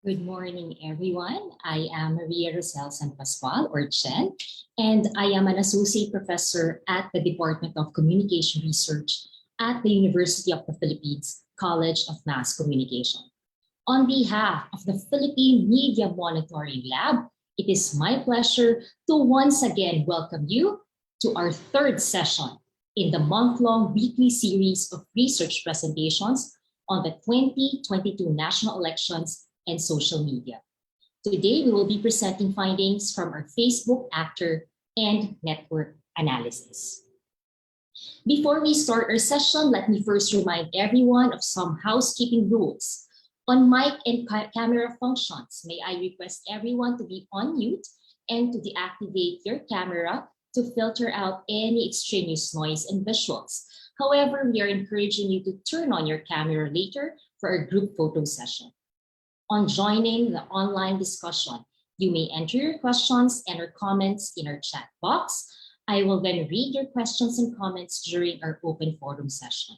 Good morning, everyone. I am Maria Rosel San Pascual, or Chen, and I am an associate professor at the Department of Communication Research at the University of the Philippines College of Mass Communication. On behalf of the Philippine Media Monitoring Lab, it is my pleasure to once again welcome you to our third session in the month-long weekly series of research presentations on the 2022 national elections and social media. Today, we will be presenting findings from our Facebook actor and network analysis. Before we start our session, let me first remind everyone of some housekeeping rules. On mic and camera functions, may I request everyone to be on mute and to deactivate your camera to filter out any extraneous noise and visuals. However, we are encouraging you to turn on your camera later for our group photo session. On joining the online discussion, you may enter your questions and or comments in our chat box. I will then read your questions and comments during our open forum session.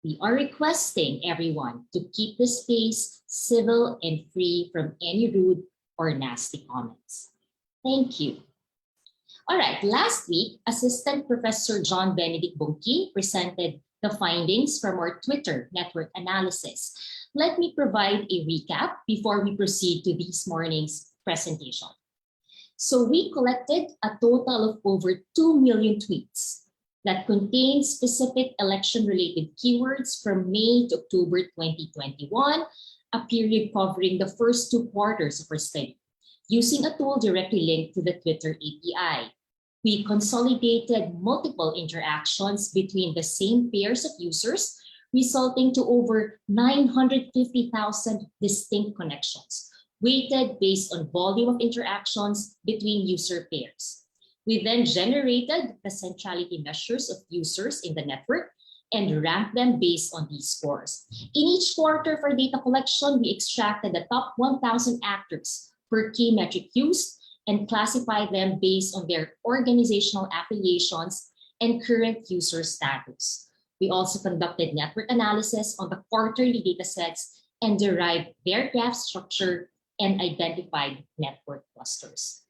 We are requesting everyone to keep the space civil and free from any rude or nasty comments. Thank you. All right, last week, Assistant Professor John Benedict Bongki presented the findings from our Twitter network analysis. Let me provide a recap before we proceed to this morning's presentation. So we collected a total of over 2 million tweets that contain specific election-related keywords from May to October 2021, a period covering the first 2 quarters of our study, using a tool directly linked to the Twitter API. We consolidated multiple interactions between the same pairs of users, resulting to over 950,000 distinct connections, weighted based on volume of interactions between user pairs. We then generated the centrality measures of users in the network and ranked them based on these scores. In each quarter for data collection, we extracted the top 1,000 actors per key metric used and classified them based on their organizational affiliations and current user status. We also conducted network analysis on the quarterly datasets and derived their graph structure and identified network clusters.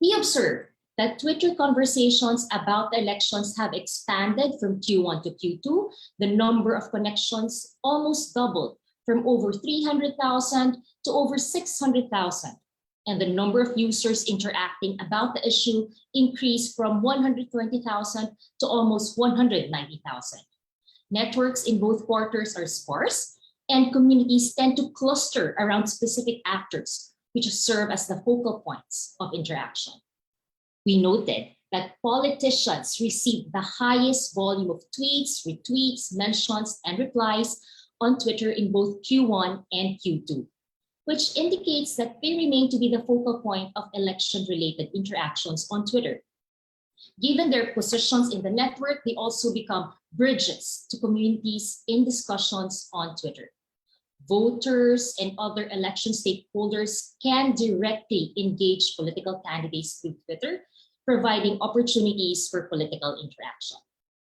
We observed that Twitter conversations about the elections have expanded from Q1 to Q2. The number of connections almost doubled from over 300,000 to over 600,000. And the number of users interacting about the issue increased from 120,000 to almost 190,000. Networks in both quarters are sparse, and communities tend to cluster around specific actors, which serve as the focal points of interaction. We noted that politicians received the highest volume of tweets, retweets, mentions, and replies on Twitter in both Q1 and Q2, which indicates that they remain to be the focal point of election-related interactions on Twitter. Given their positions in the network, they also become bridges to communities in discussions on Twitter. Voters and other election stakeholders can directly engage political candidates through Twitter, providing opportunities for political interaction.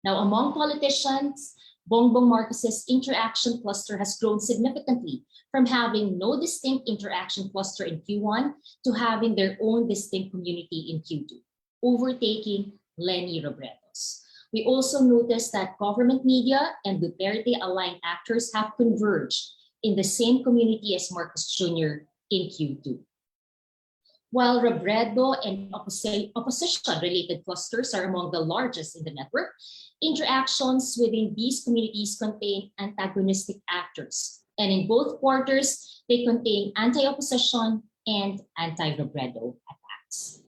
Now, among politicians, Bongbong Marcos's interaction cluster has grown significantly from having no distinct interaction cluster in Q1 to having their own distinct community in Q2, overtaking Leni Robredo's. We also noticed that government media and Duterte-aligned actors have converged in the same community as Marcos Jr. in Q2. While Robredo and opposition-related clusters are among the largest in the network, interactions within these communities contain antagonistic actors. And in both quarters, they contain anti-opposition and anti-Robredo attacks.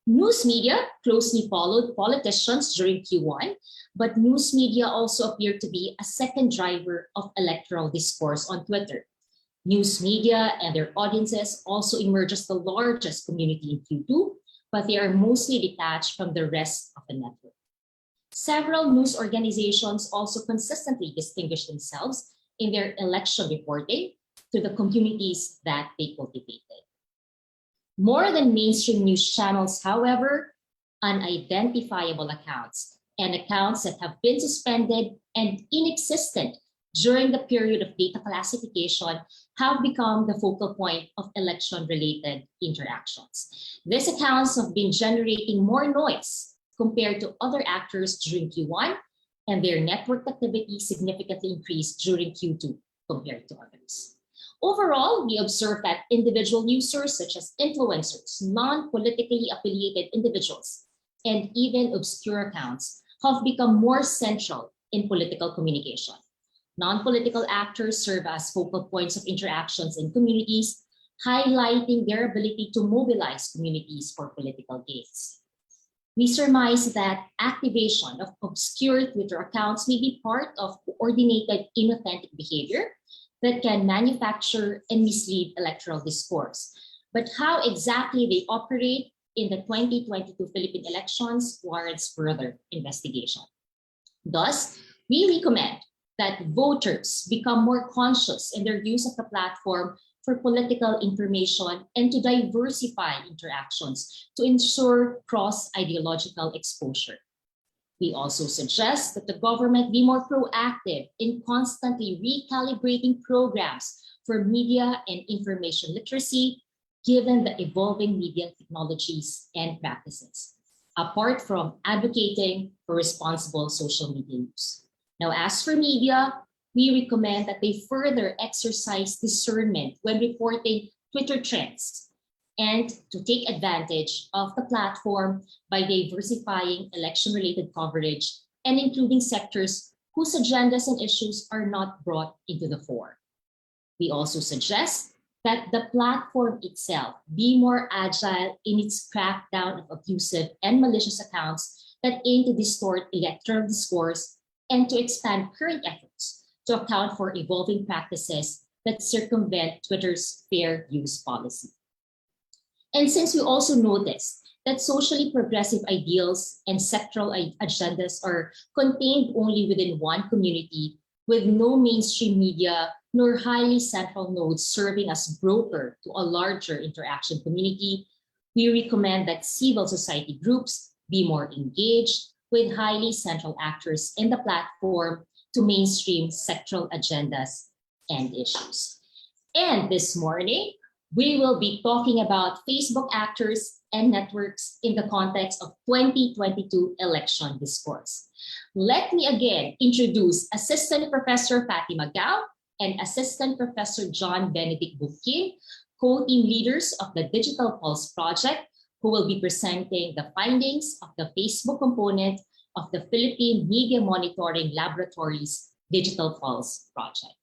News media closely followed politicians during Q1, but news media also appeared to be a second driver of electoral discourse on Twitter. News media and their audiences also emerge as the largest community in Q2, but they are mostly detached from the rest of the network. Several news organizations also consistently distinguish themselves in their election reporting to the communities that they cultivated. More than mainstream news channels, however, unidentifiable accounts and accounts that have been suspended and inexistent during the period of data classification have become the focal point of election-related interactions. These accounts have been generating more noise compared to other actors during Q1, and their network activity significantly increased during Q2 compared to others. Overall, we observe that individual users such as influencers, non-politically affiliated individuals, and even obscure accounts have become more central in political communication. Non-political actors serve as focal points of interactions in communities, highlighting their ability to mobilize communities for political gains. We surmise that activation of obscure Twitter accounts may be part of coordinated inauthentic behavior that can manufacture and mislead electoral discourse. But how exactly they operate in the 2022 Philippine elections warrants further investigation. Thus, we recommend that voters become more conscious in their use of the platform for political information and to diversify interactions to ensure cross-ideological exposure. We also suggest that the government be more proactive in constantly recalibrating programs for media and information literacy, given the evolving media technologies and practices, apart from advocating for responsible social media use. Now, as for media, we recommend that they further exercise discernment when reporting Twitter trends and to take advantage of the platform by diversifying election-related coverage and including sectors whose agendas and issues are not brought into the fore. We also suggest that the platform itself be more agile in its crackdown of abusive and malicious accounts that aim to distort electoral discourse and to expand current efforts to account for evolving practices that circumvent Twitter's fair use policy. And since we also noticed that socially progressive ideals and sectoral agendas are contained only within one community with no mainstream media nor highly central nodes serving as broker to a larger interaction community, we recommend that civil society groups be more engaged with highly central actors in the platform to mainstream sectoral agendas and issues. And this morning, we will be talking about Facebook actors and networks in the context of 2022 election discourse. Let me again introduce Assistant Professor Fatima Gao and Assistant Professor John Benedict Bufkin, co-team leaders of the Digital Pulse Project, who will be presenting the findings of the Facebook component of the Philippine Media Monitoring Laboratory's Digital Pulse Project.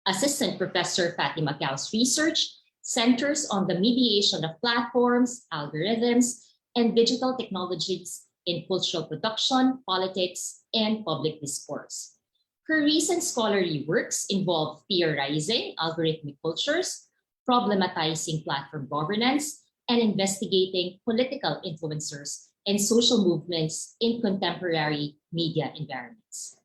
Assistant Professor Fatima Gao's research centers on the mediation of platforms, algorithms, and digital technologies in cultural production, politics, and public discourse. Her recent scholarly works involve theorizing algorithmic cultures, problematizing platform governance, and investigating political influencers and social movements in contemporary media environments.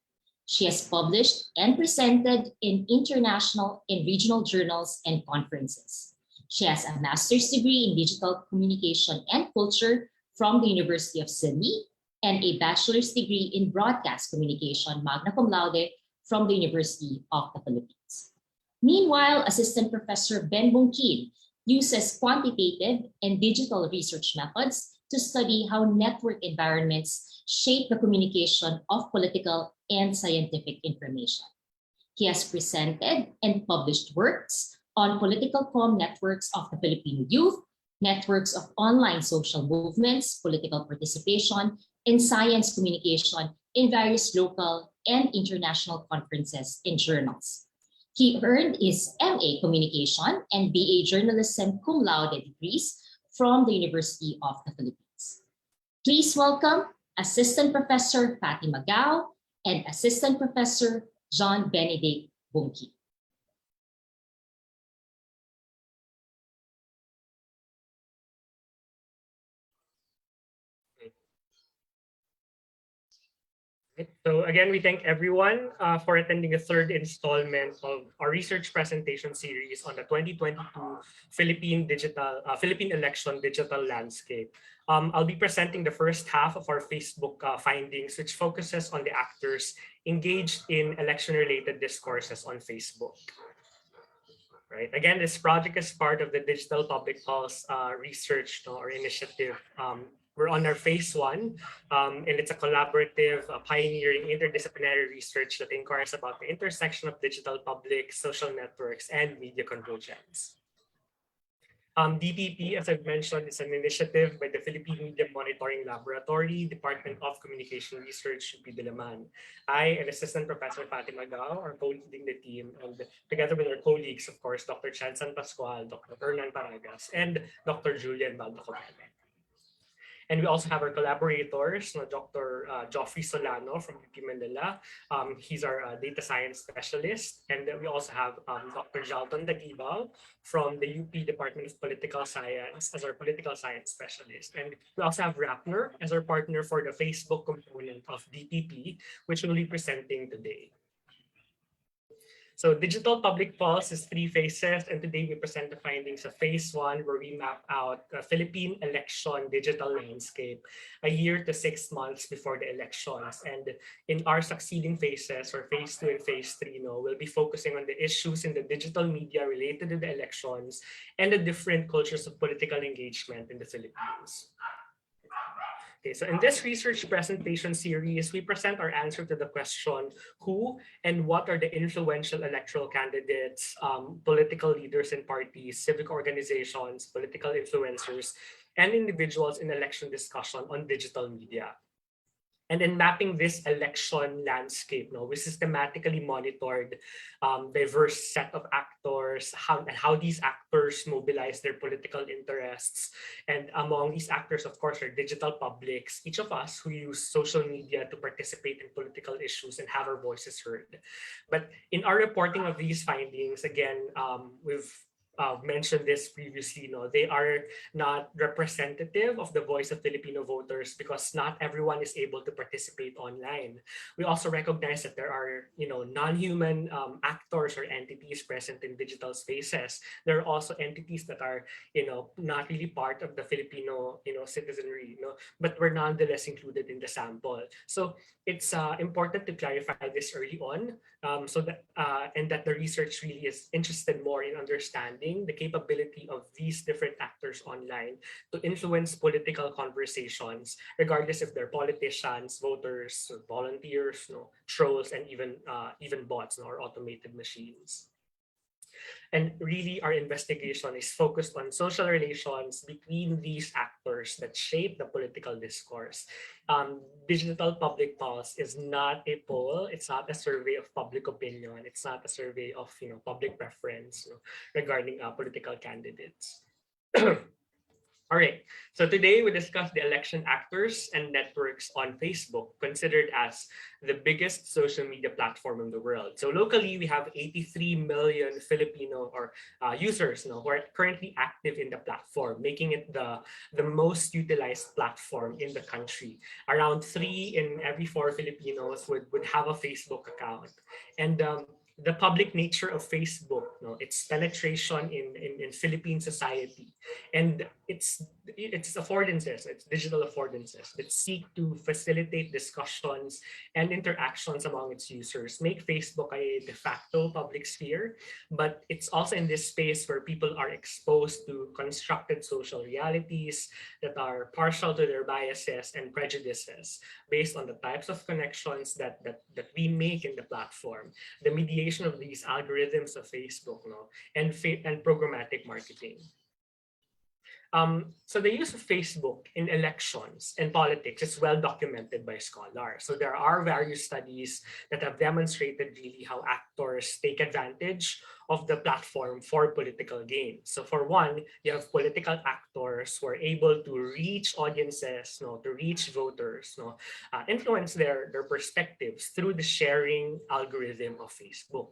She has published and presented in international and regional journals and conferences. She has a master's degree in digital communication and culture from the University of Sydney and a bachelor's degree in broadcast communication, magna cum laude, from the University of the Philippines. Meanwhile, Assistant Professor Ben Bungkin uses quantitative and digital research methods to study how network environments shape the communication of political and scientific information. He has presented and published works on political comm networks of the Filipino youth, networks of online social movements, political participation, and science communication in various local and international conferences and journals. He earned his MA Communication and BA Journalism cum laude degrees from the University of the Philippines. Please welcome Assistant Professor Fatima Gao and Assistant Professor John Benedict Bungkin. So again, we thank everyone for attending the third installment of our research presentation series on the 2022 Philippine election digital landscape. I'll be presenting the first half of our Facebook findings, which focuses on the actors engaged in election-related discourses on Facebook. Right. Again, this project is part of the Digital Public Pulse research or initiative. We're on our phase one, and it's a collaborative, pioneering interdisciplinary research that inquires about the intersection of digital public, social networks, and media convergence. DPP, as I've mentioned, is an initiative by the Philippine Media Monitoring Laboratory, Department of Communication Research, UP Diliman. I and Assistant Professor Fatima Gao are co-leading the team, and together with our colleagues, of course, Dr. Chan San Pascual, Dr. Hernan Paragas, and Dr. Julian Baldocomene. And we also have our collaborators, Dr. Joffrey Solano from UP Manila. He's our data science specialist. And then we also have Dr. Jalton Dagibal from the UP Department of Political Science as our political science specialist. And we also have Rappner as our partner for the Facebook component of DPP, which we'll be presenting today. So digital public pulse is three phases, and today we present the findings of phase one, where we map out the Philippine election digital landscape a year to 6 months before the elections. And in our succeeding phases, or phase two and phase three, we'll be focusing on the issues in the digital media related to the elections and the different cultures of political engagement in the Philippines. Okay, so in this research presentation series, we present our answer to the question, who and what are the influential electoral candidates, political leaders and parties, civic organizations, political influencers, and individuals in election discussion on digital media. And in mapping this election landscape, we systematically monitored diverse set of actors, how these actors mobilize their political interests. And among these actors, of course, are digital publics, each of us who use social media to participate in political issues and have our voices heard. But in our reporting of these findings, again, we've mentioned this previously, they are not representative of the voice of Filipino voters because not everyone is able to participate online. We also recognize that there are, non-human actors or entities present in digital spaces. There are also entities that are, not really part of the Filipino, citizenry, but were nonetheless included in the sample. So it's important to clarify this early on, so that and that the research really is interested more in understanding the capability of these different actors online to influence political conversations, regardless if they're politicians, voters, volunteers, trolls, and even bots or automated machines. And really, our investigation is focused on social relations between these actors that shape the political discourse. Digital public pulse is not a poll. It's not a survey of public opinion. It's not a survey of public preference regarding political candidates. All right. So today we discuss the election actors and networks on Facebook, considered as the biggest social media platform in the world. So locally, we have 83 million Filipino or users who are currently active in the platform, making it the most utilized platform in the country. Around 3 in every 4 Filipinos would have a Facebook account. And the public nature of Facebook, its penetration in Philippine society, and its affordances, its digital affordances that seek to facilitate discussions and interactions among its users, make Facebook a de facto public sphere. But it's also in this space where people are exposed to constructed social realities that are partial to their biases and prejudices based on the types of connections that we make in the platform, the mediation of these algorithms of Facebook, and programmatic marketing. So the use of Facebook in elections and politics is well documented by scholars. So there are various studies that have demonstrated really how actors take advantage of the platform for political gain. So for one, you have political actors who are able to reach audiences, to reach voters, influence their perspectives through the sharing algorithm of Facebook.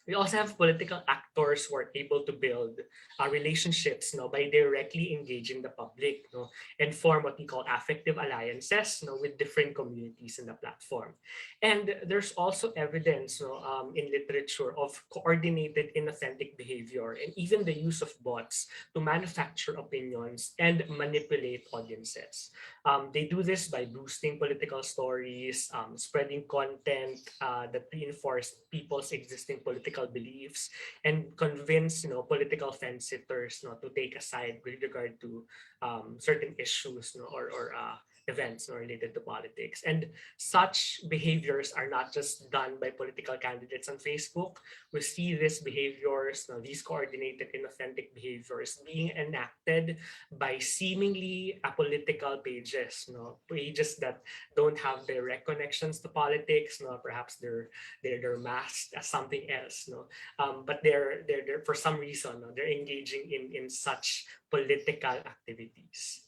We also have political actors who are able to build relationships, by directly engaging the public, and form what we call affective alliances, with different communities in the platform. And there's also evidence, in literature of coordinated inauthentic behavior and even the use of bots to manufacture opinions and manipulate audiences. They do this by boosting political stories, spreading content that reinforce people's existing political beliefs, and convince political fence sitters to take a side with regard to certain issues or events related to politics. And such behaviors are not just done by political candidates on Facebook. We see these behaviors, these coordinated inauthentic behaviors being enacted by seemingly apolitical pages, pages that don't have direct connections to politics, perhaps they're masked as something else, but they're for some reason, they're engaging in such political activities.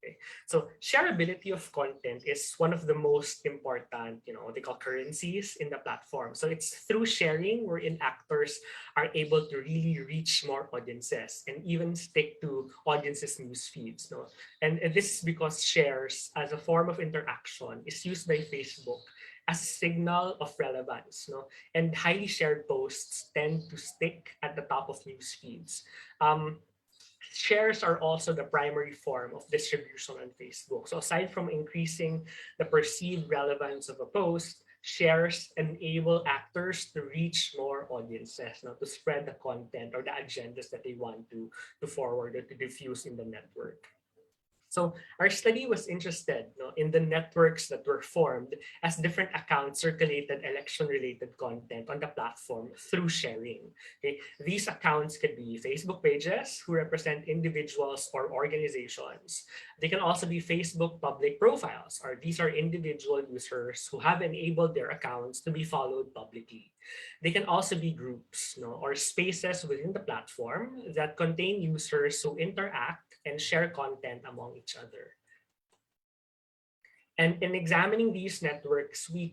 Okay. So shareability of content is one of the most important, what they call currencies in the platform. So it's through sharing wherein actors are able to really reach more audiences and even stick to audiences' news feeds. No? And this is because shares as a form of interaction is used by Facebook as a signal of relevance. No? And highly shared posts tend to stick at the top of news feeds. Um, Shares are also the primary form of distribution on Facebook. So aside from increasing the perceived relevance of a post, shares enable actors to reach more audiences, to spread the content or the agendas that they want to forward or to diffuse in the network. So our study was interested, in the networks that were formed as different accounts circulated election-related content on the platform through sharing. Okay? These accounts could be Facebook pages who represent individuals or organizations. They can also be Facebook public profiles, or these are individual users who have enabled their accounts to be followed publicly. They can also be groups, or spaces within the platform that contain users who interact and share content among each other. And in examining these networks, we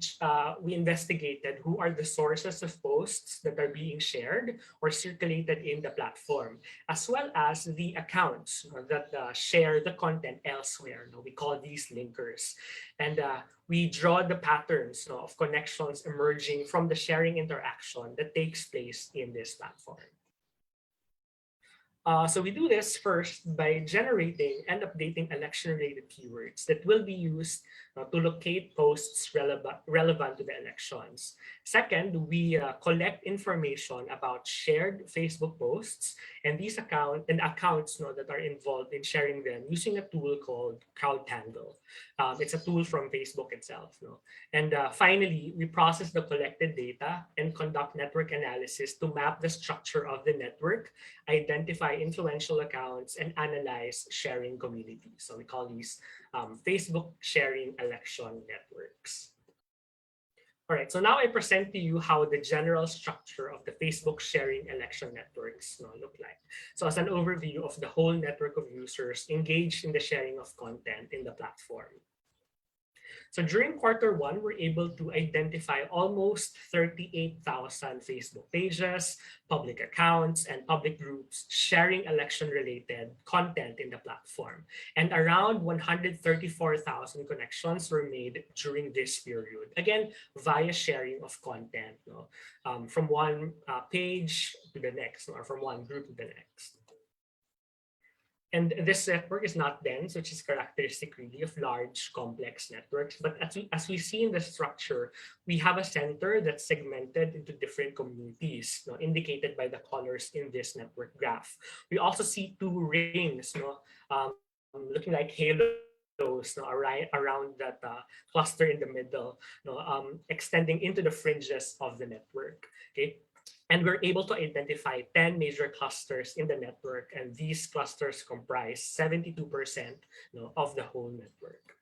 investigated who are the sources of posts that are being shared or circulated in the platform, as well as the accounts that share the content elsewhere. We call these linkers. And we draw the patterns of connections emerging from the sharing interaction that takes place in this platform. So we do this first by generating and updating election-related keywords that will be used to locate posts relevant to the elections. Second, we collect information about shared Facebook posts and these accounts that are involved in sharing them using a tool called CrowdTangle. It's a tool from Facebook itself. And finally, we process the collected data and conduct network analysis to map the structure of the network, identify influential accounts, and analyze sharing communities. So we call these Facebook sharing election networks. All right, so now I present to you how the general structure of the Facebook sharing election networks look like. So as an overview of the whole network of users engaged in the sharing of content in the platform. So during quarter one, we're able to identify almost 38,000 Facebook pages, public accounts, and public groups sharing election-related content in the platform. And around 134,000 connections were made during this period. Again, via sharing of content, from one page to the next, or from one group to the next. And this network is not dense, which is characteristic really of large, complex networks. But as we see in the structure, we have a center that's segmented into different communities, indicated by the colors in this network graph. We also see two rings, looking like halos, around that cluster in the middle, extending into the fringes of the network. Okay. And we're able to identify 10 major clusters in the network, and these clusters comprise 72% of the whole network.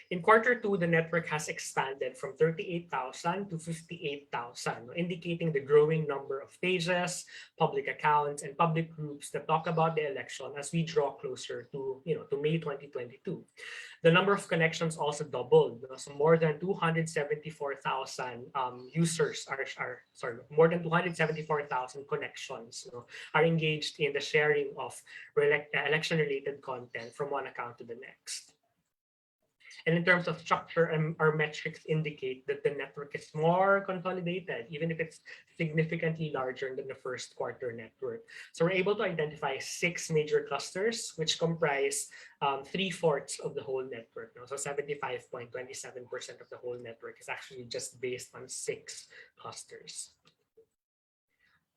In quarter 2, the network has expanded from 38,000 to 58,000, indicating the growing number of pages, public accounts, and public groups that talk about the election as we draw closer to May 2022. The number of connections also doubled. So more than 274,000 users more than 274,000 connections are engaged in the sharing of election-related content from one account to the next. And in terms of structure, our metrics indicate that the network is more consolidated, even if it's significantly larger than the first quarter network. So we're able to identify 6 major clusters, which comprise 3/4 of the whole network. So 75.27% of the whole network is actually just based on 6 clusters.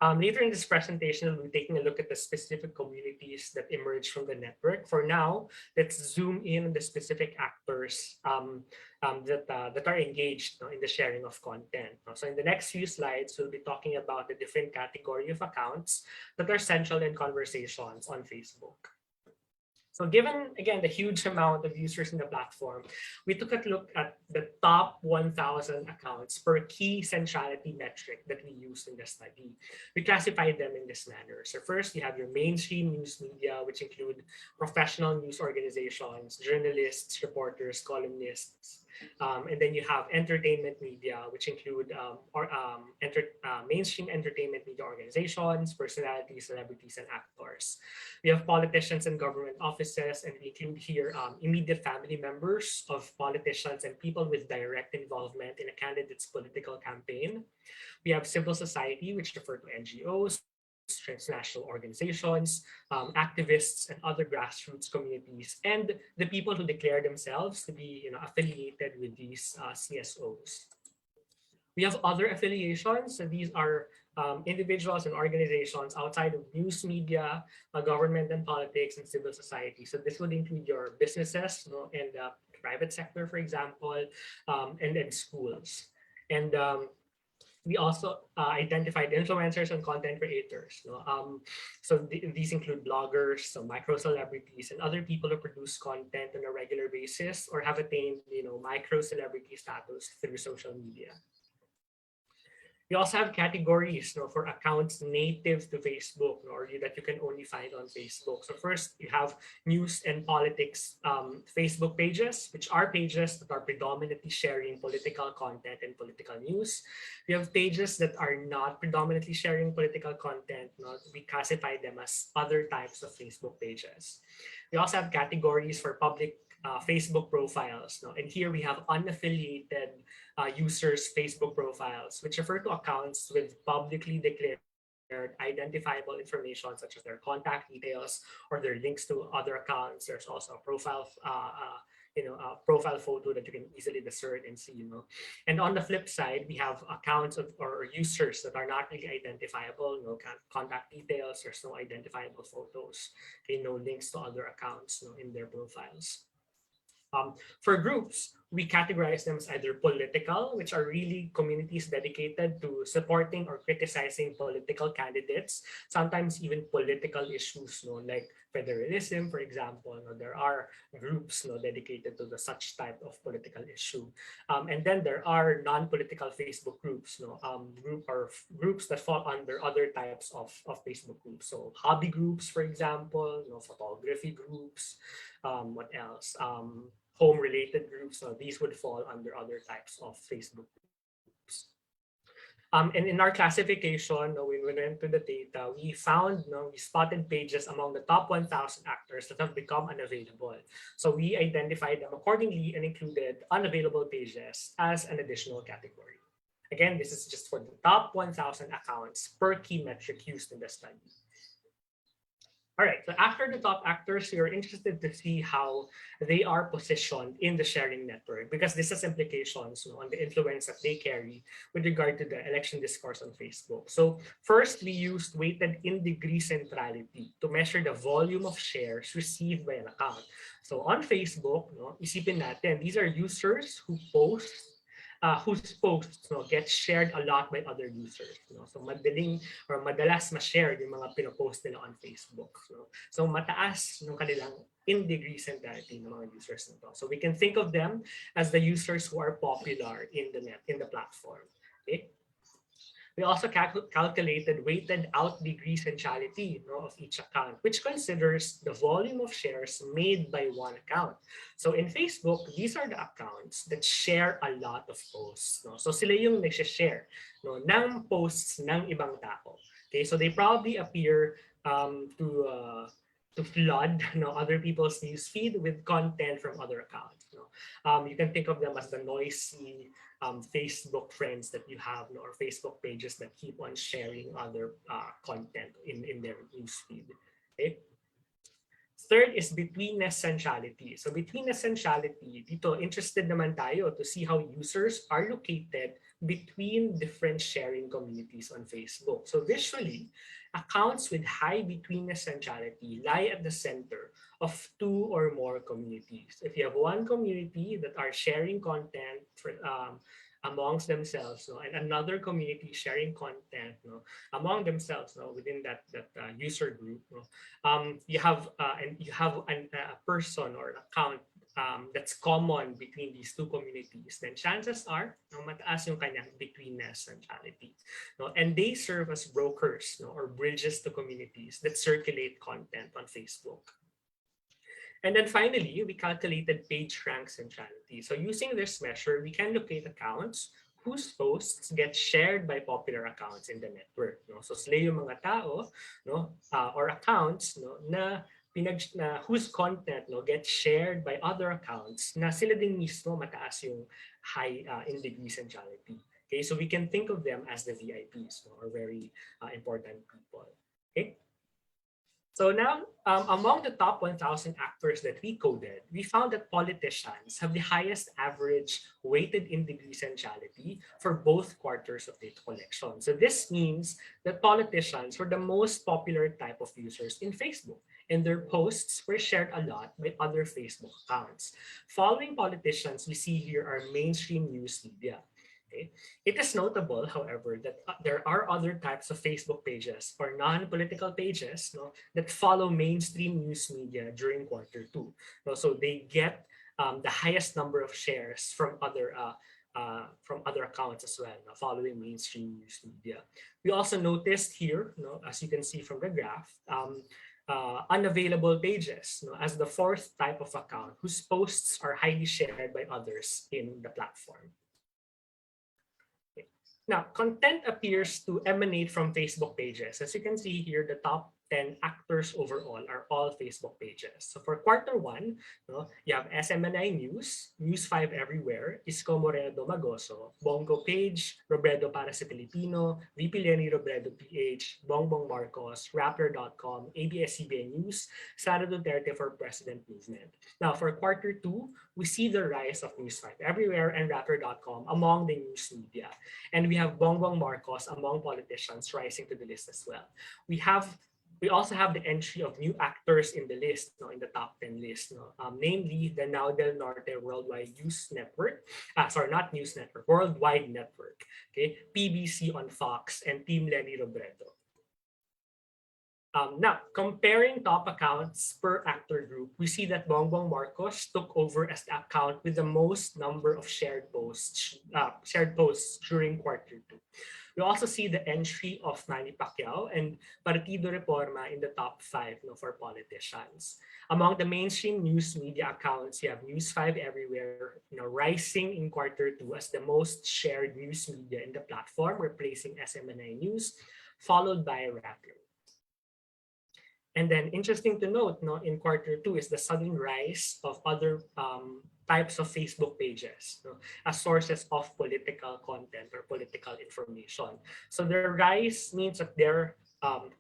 Later in this presentation, we'll be taking a look at the specific communities that emerge from the network. For now, let's zoom in on the specific actors that are engaged in the sharing of content. So in the next few slides, we'll be talking about the different category of accounts that are central in conversations on Facebook. So given, again, the huge amount of users in the platform, we took a look at the top 1,000 accounts per key centrality metric that we used in the study. We classified them in this manner. So first, you have your mainstream news media, which include professional news organizations, journalists, reporters, columnists. And then you have entertainment media, which include mainstream entertainment media organizations, personalities, celebrities, and actors. We have politicians and government offices, and we include here immediate family members of politicians and people with direct involvement in a candidate's political campaign. We have civil society, which refer to NGOs, transnational organizations, activists, and other grassroots communities, and the people who declare themselves to be affiliated with these CSOs. We have other affiliations. So these are individuals and organizations outside of news media, government and politics, and civil society. So this would include your businesses and private sector, for example, and then schools. And we also identified influencers and content creators. These include bloggers, so micro celebrities, and other people who produce content on a regular basis or have attained micro celebrity status through social media. We also have categories for accounts native to Facebook or that you can only find on Facebook. So first, you have news and politics Facebook pages, which are pages that are predominantly sharing political content and political news. We have pages that are not predominantly sharing political content. We classify them as other types of Facebook pages. We also have categories for public Facebook profiles. And here we have unaffiliated users' Facebook profiles, which refer to accounts with publicly declared identifiable information such as their contact details or their links to other accounts. There's also a profile profile photo that you can easily discern and see. And on the flip side, we have accounts or users that are not really identifiable, contact details, there's no identifiable photos, no links to other accounts in their profiles. For groups, we categorize them as either political, which are really communities dedicated to supporting or criticizing political candidates, sometimes even political issues, like federalism, for example. There are groups dedicated to such type of political issue. And then there are non-political Facebook groups, groups that fall under other types of Facebook groups. So hobby groups, for example, photography groups, what else? Home-related groups. So these would fall under other types of Facebook groups. And in our classification, when we went to the data, we found, we spotted pages among the top 1,000 actors that have become unavailable. So we identified them accordingly and included unavailable pages as an additional category. Again, this is just for the top 1,000 accounts per key metric used in the study. All right, so after the top actors, you're interested to see how they are positioned in the sharing network because this has implications on the influence that they carry with regard to the election discourse on Facebook. So first, we used weighted in degree centrality to measure the volume of shares received by an account. So on Facebook, isipin natin, these are users who post whose posts get shared a lot by other users. So madaling or madalas ma-share yung mga pinopost nila on Facebook. So mataas yung kanilang in degree centrality ng mga users nito. So we can think of them as the users who are popular in the net, in the platform. Okay? We also calculated weighted out degree centrality of each account, which considers the volume of shares made by one account. So in Facebook, these are the accounts that share a lot of posts. So sila yung nag-share ng posts ng ibang tao. Okay, so they probably appear to flood other people's newsfeed with content from other accounts. You can think of them as the noisy Facebook friends that you have, or Facebook pages that keep on sharing other content in their newsfeed. Okay? Third is betweenness centrality. So betweenness centrality, dito interested naman tayo to see how users are located between different sharing communities on Facebook. So visually, accounts with high betweenness centrality lie at the center of two or more communities. If you have one community that are sharing content amongst themselves, and another community sharing content among themselves within that user group, you have a person or an account that's common between these two communities, then chances are mataas yung kanyang betweenness centrality. And they serve as brokers or bridges to communities that circulate content on Facebook. And then finally, we calculated page rank centrality. So using this measure, we can locate accounts whose posts get shared by popular accounts in the network. So sila yung mga tao or accounts na whose content gets shared by other accounts na sila din mismo mataas yung high in degree centrality. Okay, so we can think of them as the VIPs or very important people. Okay. So now, among the top 1,000 actors that we coded, we found that politicians have the highest average weighted in degree centrality for both quarters of data collection. So this means that politicians were the most popular type of users in Facebook, and their posts were shared a lot by other Facebook accounts. Following politicians, we see here are mainstream news media. Okay. It is notable, however, that there are other types of Facebook pages or non-political pages that follow mainstream news media during Q2. So they get the highest number of shares from other accounts as well, following mainstream news media. We also noticed here, as you can see from the graph, unavailable pages as the fourth type of account whose posts are highly shared by others in the platform. Now, content appears to emanate from Facebook pages. As you can see here, the top 10 actors overall are all Facebook pages. So for Q1, you have SMNI News, News 5 Everywhere, Isko Moreno Domagoso, Bongo Page, Robredo para sa Filipino, VP Lenny Robredo PH, Bongbong Marcos, Rappler.com, ABS-CBN News, Sara Duterte for President Movement. Now for Q2, we see the rise of News 5 Everywhere and Rappler.com among the news media. And we have Bongbong Marcos among politicians rising to the list as well. We also have the entry of new actors in the list, in the top 10 list, namely the Now del Norte Worldwide News Network, not News Network, Worldwide Network, okay, PBC on Fox, and Team Lenny Robredo. Now, comparing top accounts per actor group, we see that Bongbong Marcos took over as the account with the most number of shared posts during Q2. We also see the entry of Manny Pacquiao and Partido Reforma in the top 5 for politicians. Among the mainstream news media accounts, you have News 5 Everywhere, rising in Q2 as the most shared news media in the platform, replacing SMNI News, followed by Rappler. And then interesting to note, in Q2 is the sudden rise of other types of Facebook pages as sources of political content or political information. So their rise means that their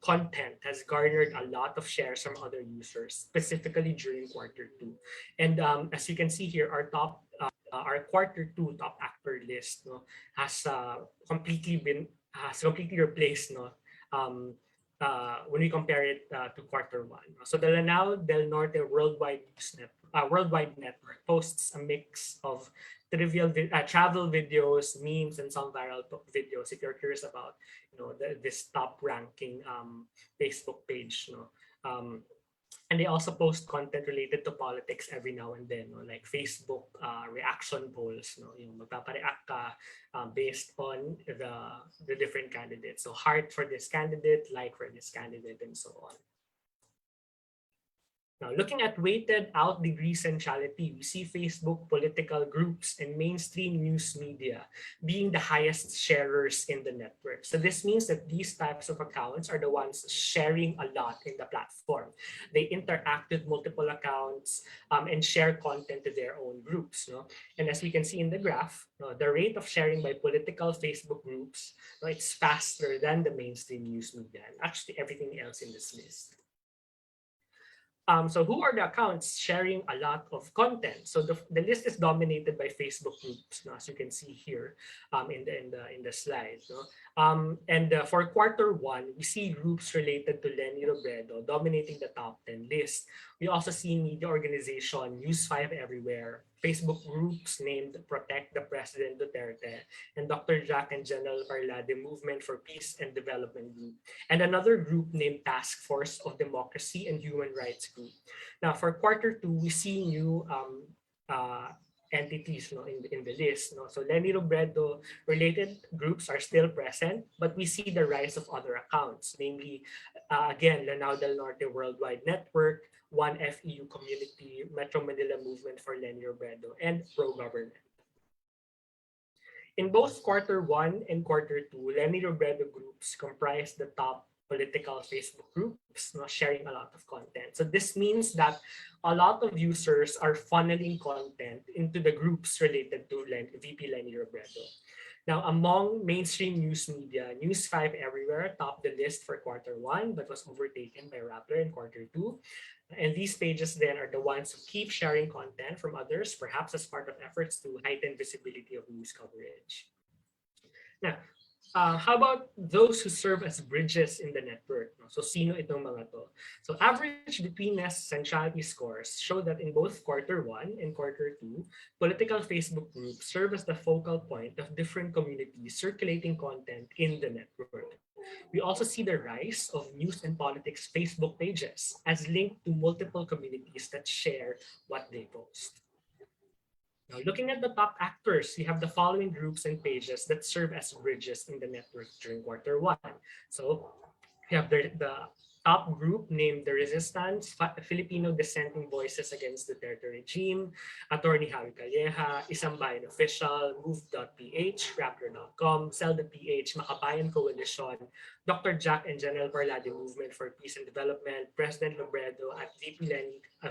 content has garnered a lot of shares from other users, specifically during Q2. And as you can see here, our Q2 top actor list has completely replaced when we compare it to quarter one. So the Lanao del Norte Worldwide Network posts a mix of travel videos, memes, and some viral videos. If you're curious about, this top ranking Facebook page, and they also post content related to politics every now and then, no? Like Facebook reaction polls, no? Yung magpapareact ka based on the different candidates. So heart for this candidate, like for this candidate, and so on. Now, looking at weighted out degree centrality, we see Facebook political groups and mainstream news media being the highest sharers in the network. So this means that these types of accounts are the ones sharing a lot in the platform. They interact with multiple accounts and share content to their own groups. No? And as we can see in the graph, the rate of sharing by political Facebook groups, it's faster than the mainstream news media and actually everything else in this list. So who are the accounts sharing a lot of content? So the list is dominated by Facebook groups, no, as you can see here in the slide. No? For quarter one, we see groups related to Lenny Robredo dominating the top 10 list. We also see media organization News 5 Everywhere, Facebook groups named Protect the President Duterte, and Dr. Jack and General Parla, the Movement for Peace and Development Group, and another group named Task Force of Democracy and Human Rights Group. Now, for quarter two, we see new entities, no, in the list. No? So Lenny Robredo related groups are still present, but we see the rise of other accounts, namely, again, Lanao del Norte Worldwide Network, One FEU Community, Metro Manila Movement for Lenny Robredo, and Pro-Government. In both quarter one and quarter two, Lenny Robredo groups comprise the top political Facebook groups, sharing a lot of content. So this means that a lot of users are funneling content into the groups related to VP Lenny Robredo. Now, among mainstream news media, News 5 Everywhere topped the list for quarter one, but was overtaken by Rappler in quarter two. And these pages then are the ones who keep sharing content from others, perhaps as part of efforts to heighten visibility of news coverage. Now, how about those who serve as bridges in the network? So, sino itong mga to? So, average betweenness centrality scores show that in both quarter one and quarter two, political Facebook groups serve as the focal point of different communities circulating content in the network. We also see the rise of news and politics Facebook pages as linked to multiple communities that share what they post. Now, looking at the top actors, we have the following groups and pages that serve as bridges in the network during quarter one. So we have the top group named The Resistance, Filipino Dissenting Voices Against the Duterte Regime, Attorney Javi Calleja, Isang Bayan Official, Move.ph, Rappler.com, Cell.ph, Makabayan Coalition, Dr. Jack and General Parla, the Movement for Peace and Development, President Robredo at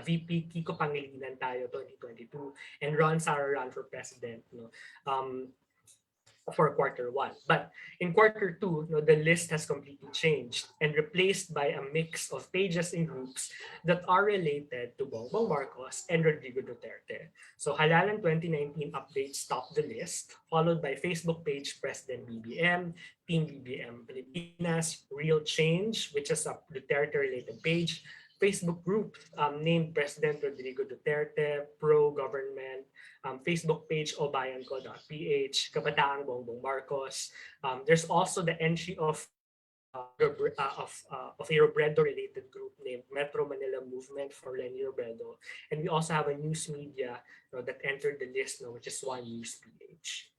VP Kiko Pangilinan Tayo 2022, and Ron Sara Run for President. For quarter one. But in quarter two, the list has completely changed and replaced by a mix of pages and groups that are related to Bongbong Marcos and Rodrigo Duterte. So Halalan 2019 updates top the list, followed by Facebook page President BBM, Team BBM Pilipinas, Real Change, which is a Duterte-related page, Facebook group named President Rodrigo Duterte, Pro-Government, Facebook page obayanko.ph, Kabataang Bongbong Marcos. There's also the entry of a Robredo-related group named Metro Manila Movement for Lenny Robredo. And we also have a news media that entered the list, which is One News PH.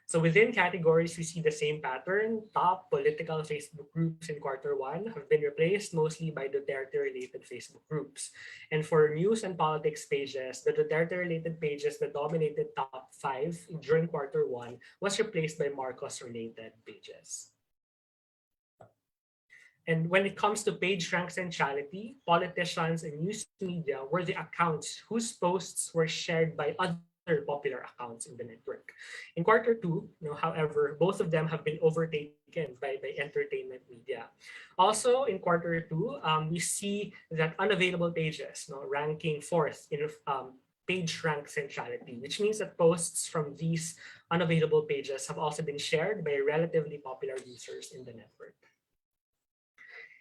So within categories, we see the same pattern. Top political Facebook groups in quarter one have been replaced mostly by Duterte-related Facebook groups. And for news and politics pages, the Duterte-related pages that dominated top 5 during quarter one was replaced by Marcos-related pages. And when it comes to page rank centrality, politicians and news media were the accounts whose posts were shared by other popular accounts in the network. In quarter two, however, both of them have been overtaken by entertainment media. Also, in quarter two, we see that unavailable pages ranking fourth in page rank centrality, which means that posts from these unavailable pages have also been shared by relatively popular users in the network.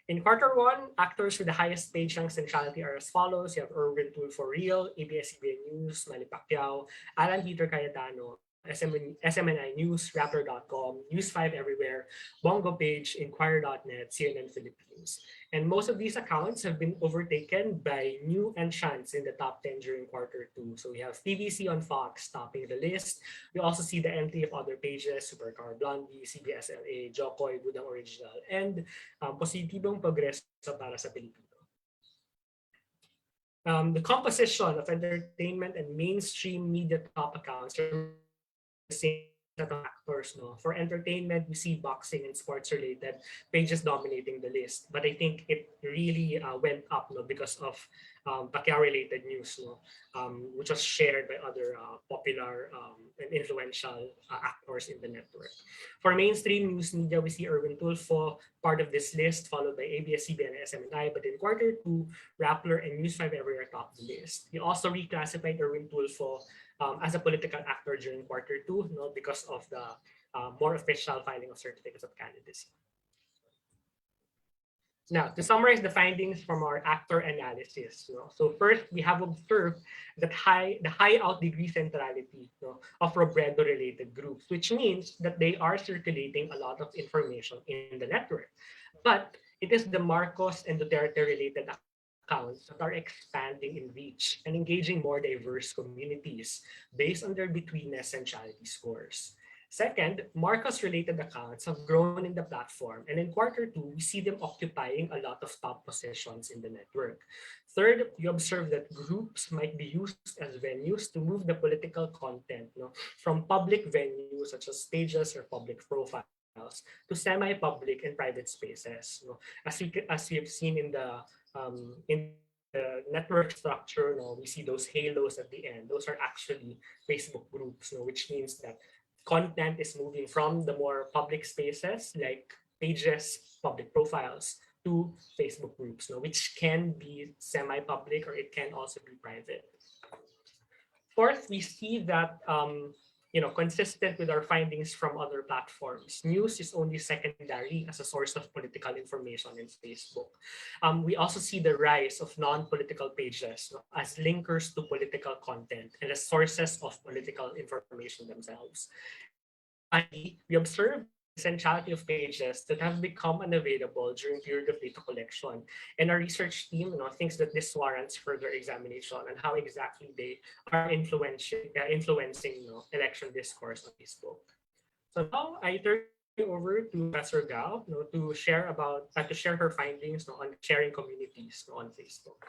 In quarter 1, actors with the highest page rank centrality are as follows. You have Erwin Tulfo Real, ABS-CBN News, Manny Pacquiao, Alan Peter Cayetano, SMNI News, Rapper.com, News5 Everywhere, Bongo Page, Inquirer.net, CNN Philippines. And most of these accounts have been overtaken by new entrants in the top 10 during quarter 2. So we have PBC on Fox topping the list. We also see the entry of other pages, Supercar Blondie, CBSLA, Jokoy, Budang Original, and Positibong Progreso para sa Pilipino. The composition of entertainment and mainstream media top accounts are the same set of actors. No? For entertainment, we see boxing and sports related pages dominating the list. But I think it really went up because of Pacquiao related news, which was shared by other popular and influential actors in the network. For mainstream news media, we see Erwin Tulfo part of this list, followed by ABS-CBN and SMNI. But in quarter 2, Rappler and News5 Everywhere topped the list. We also reclassified Erwin Tulfo as a political actor during quarter 2, because of the more official filing of certificates of candidacy. Now, to summarize the findings from our actor analysis, so first we have observed that the high out degree centrality of Robredo-related groups, which means that they are circulating a lot of information in the network. But it is the Marcos and Duterte-related accounts that are expanding in reach and engaging more diverse communities based on their betweenness centrality scores. Second, Marcos-related accounts have grown in the platform, and in quarter 2, we see them occupying a lot of top positions in the network. Third, we observe that groups might be used as venues to move the political content from public venues such as pages or public profiles to semi-public and private spaces. As we have seen in the network structure, we see those halos at the end. Those are actually Facebook groups, which means that content is moving from the more public spaces like pages, public profiles, to Facebook groups, which can be semi-public or it can also be private. Fourth, we see that consistent with our findings from other platforms, news is only secondary as a source of political information in Facebook. We also see the rise of non-political pages as linkers to political content and as sources of political information themselves. Finally, we observe the centrality of pages that have become unavailable during period of data collection. And our research team thinks that this warrants further examination on how exactly they are influencing election discourse on Facebook. So now I turn it over to Professor Gao to share her findings on sharing communities on Facebook.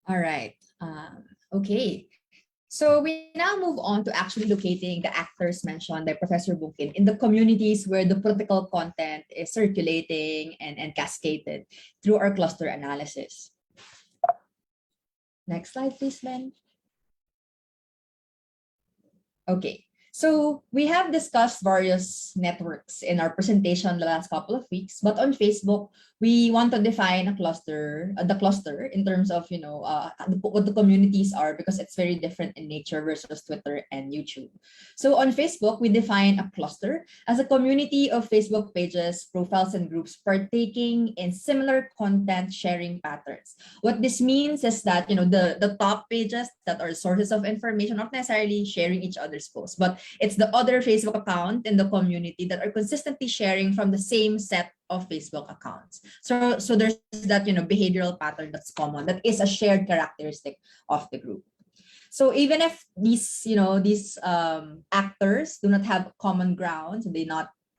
All right. Okay. So we now move on to actually locating the actors mentioned by Professor Bukin in the communities where the political content is circulating and cascaded through our cluster analysis. Next slide, please, Ben. Okay. So we have discussed various networks in our presentation the last couple of weeks, but on Facebook, we want to define a cluster, the cluster in terms of, what the communities are, because it's very different in nature versus Twitter and YouTube. So on Facebook, we define a cluster as a community of Facebook pages, profiles, and groups partaking in similar content sharing patterns. What this means is that, the top pages that are sources of information, not necessarily sharing each other's posts, but it's the other Facebook account in the community that are consistently sharing from the same set of Facebook accounts. So there's that behavioral pattern that's common, that is a shared characteristic of the group. So even if these actors do not have common ground, so they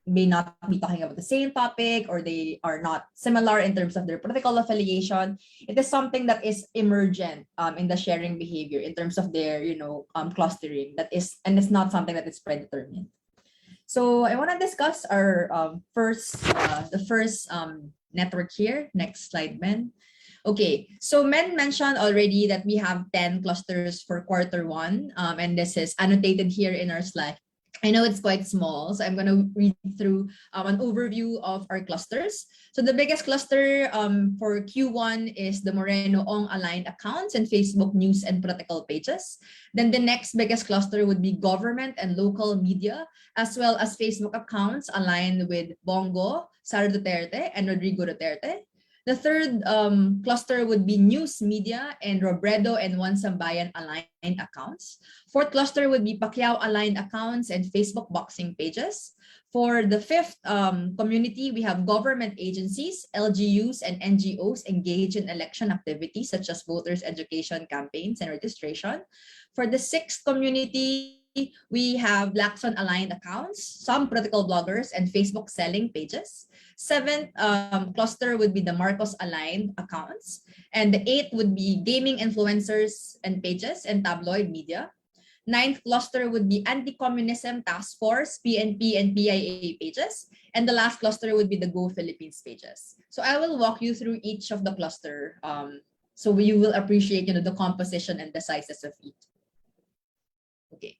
may not be talking about the same topic, or they are not similar in terms of their political affiliation, it is something that is emergent in the sharing behavior in terms of their clustering, and it's not something that is predetermined. So I want to discuss our the first network here. Next slide, Ben. Okay, so Men mentioned already that we have 10 clusters for quarter 1, and this is annotated here in our slide. I know it's quite small, so I'm going to read through an overview of our clusters. So the biggest cluster for Q1 is the Moreno-Ong aligned accounts and Facebook news and political pages. Then the next biggest cluster would be government and local media, as well as Facebook accounts aligned with Bongo, Sara Duterte, and Rodrigo Duterte. The third cluster would be news media and Robredo and One Sambayan aligned accounts. Fourth cluster would be Pacquiao aligned accounts and Facebook boxing pages. For the fifth community, we have government agencies, LGUs, and NGOs engaged in election activities such as voters' education campaigns and registration. For the sixth community, we have Lacson aligned accounts, some political bloggers, and Facebook selling pages. Seventh cluster would be the Marcos aligned accounts. And the eighth would be gaming influencers and pages and tabloid media. Ninth cluster would be anti-communism task force, PNP and PIA pages. And the last cluster would be the Go Philippines pages. So I will walk you through each of the cluster so you will appreciate the composition and the sizes of each. Okay.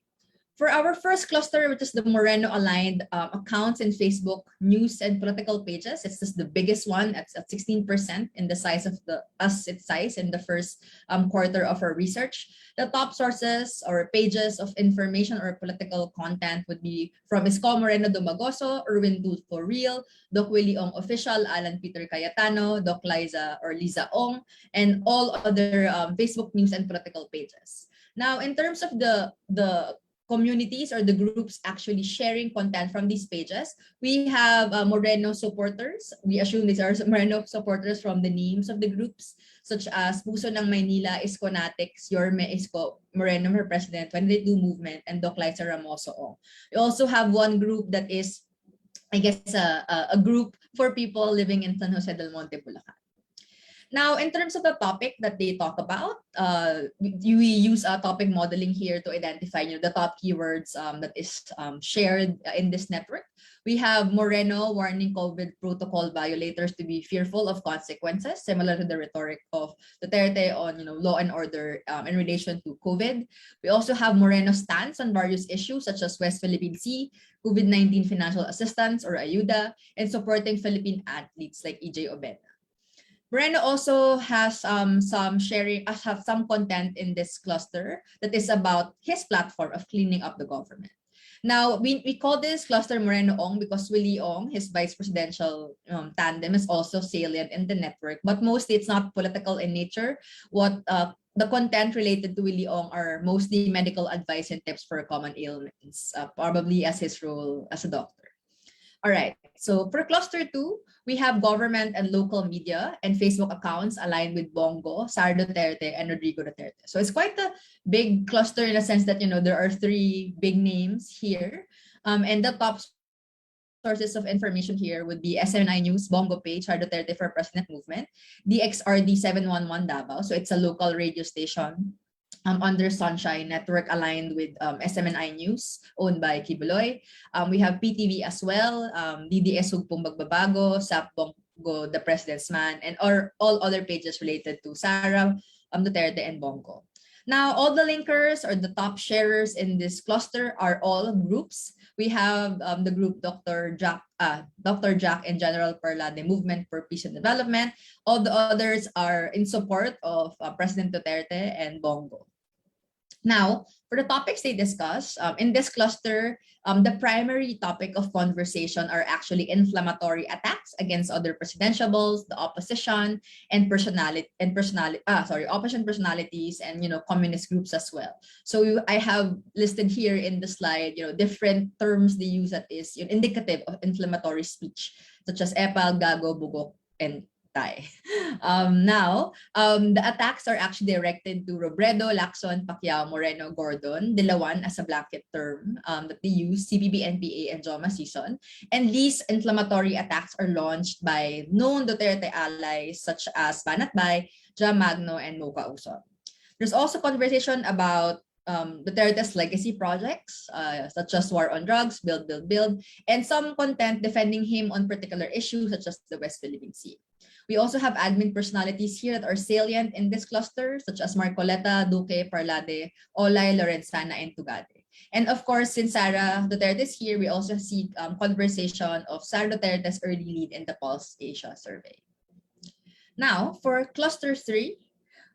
For our first cluster, which is the Moreno-aligned accounts in Facebook news and political pages, it's just the biggest one at 16% in the size of its size in the first quarter of our research. The top sources or pages of information or political content would be from Isko Moreno Dumagoso, Erwin Dude for Real, Doc Willie Ong Official, Alan Peter Cayetano, Doc Liza or Liza Ong, and all other Facebook news and political pages. Now, in terms of the communities or the groups actually sharing content from these pages, we have Moreno supporters. We assume these are Moreno supporters from the names of the groups, such as Puso ng Maynila, Isko Natix, Yorme Isko, Moreno Her President, 2022 Movement, and Doc Liza Ramoso Ong. We also have one group that is, I guess, a group for people living in San Jose del Monte, Bulacan. Now, in terms of the topic that they talk about, we use topic modeling here to identify the top keywords that is shared in this network. We have Moreno warning COVID protocol violators to be fearful of consequences, similar to the rhetoric of Duterte on law and order in relation to COVID. We also have Moreno stance on various issues such as West Philippine Sea, COVID-19 financial assistance or ayuda, and supporting Philippine athletes like EJ Obeda. Moreno also has some content in this cluster that is about his platform of cleaning up the government. Now, we call this cluster Moreno Ong because Willie Ong, his vice presidential tandem, is also salient in the network, but mostly it's not political in nature. What the content related to Willie Ong are mostly medical advice and tips for common ailments, probably as his role as a doctor. All right, so for cluster 2, we have government and local media and Facebook accounts aligned with Bongo, Sara Duterte, and Rodrigo Duterte. So it's quite a big cluster in a sense that, there are 3 big names here. And the top sources of information here would be SMNI News, Bongo page, Sara Duterte for President Movement, DXRD 711 Davao. So it's a local radio station under Sunshine Network aligned with SMNI News owned by Kibuloy. We have PTV as well, DDS Hugpong Magbabago, SAP Bongo, The President's Man, and all other pages related to Sara, Duterte, and Bongo. Now, all the linkers or the top sharers in this cluster are all groups. We have the group Dr. Jack and General Perla, the Movement for Peace and Development. All the others are in support of President Duterte and Bongo. Now, for the topics they discuss, in this cluster, the primary topic of conversation are actually inflammatory attacks against other presidentiables, the opposition, and opposition personalities, and communist groups as well. So I have listed here in the slide, different terms they use that is indicative of inflammatory speech, such as epal, gago, bugok, and Tay. The attacks are actually directed to Robredo, Lacson, Pacquiao, Moreno, Gordon, Dilawan as a blanket term that they use, CPP, NPA, and Joma Season. And these inflammatory attacks are launched by known Duterte allies such as Banatbay, Jam Magno, and Mocha Uson. There's also conversation about Duterte's legacy projects, such as war on drugs, build, and some content defending him on particular issues such as the West Philippine Sea. We also have admin personalities here that are salient in this cluster, such as Marcoleta, Duque, Parlade, Olay, Lorenzana, and Tugade. And of course, since Sara Duterte is here, we also see conversation of Sara Duterte's early lead in the Pulse Asia survey. Now, for cluster 3,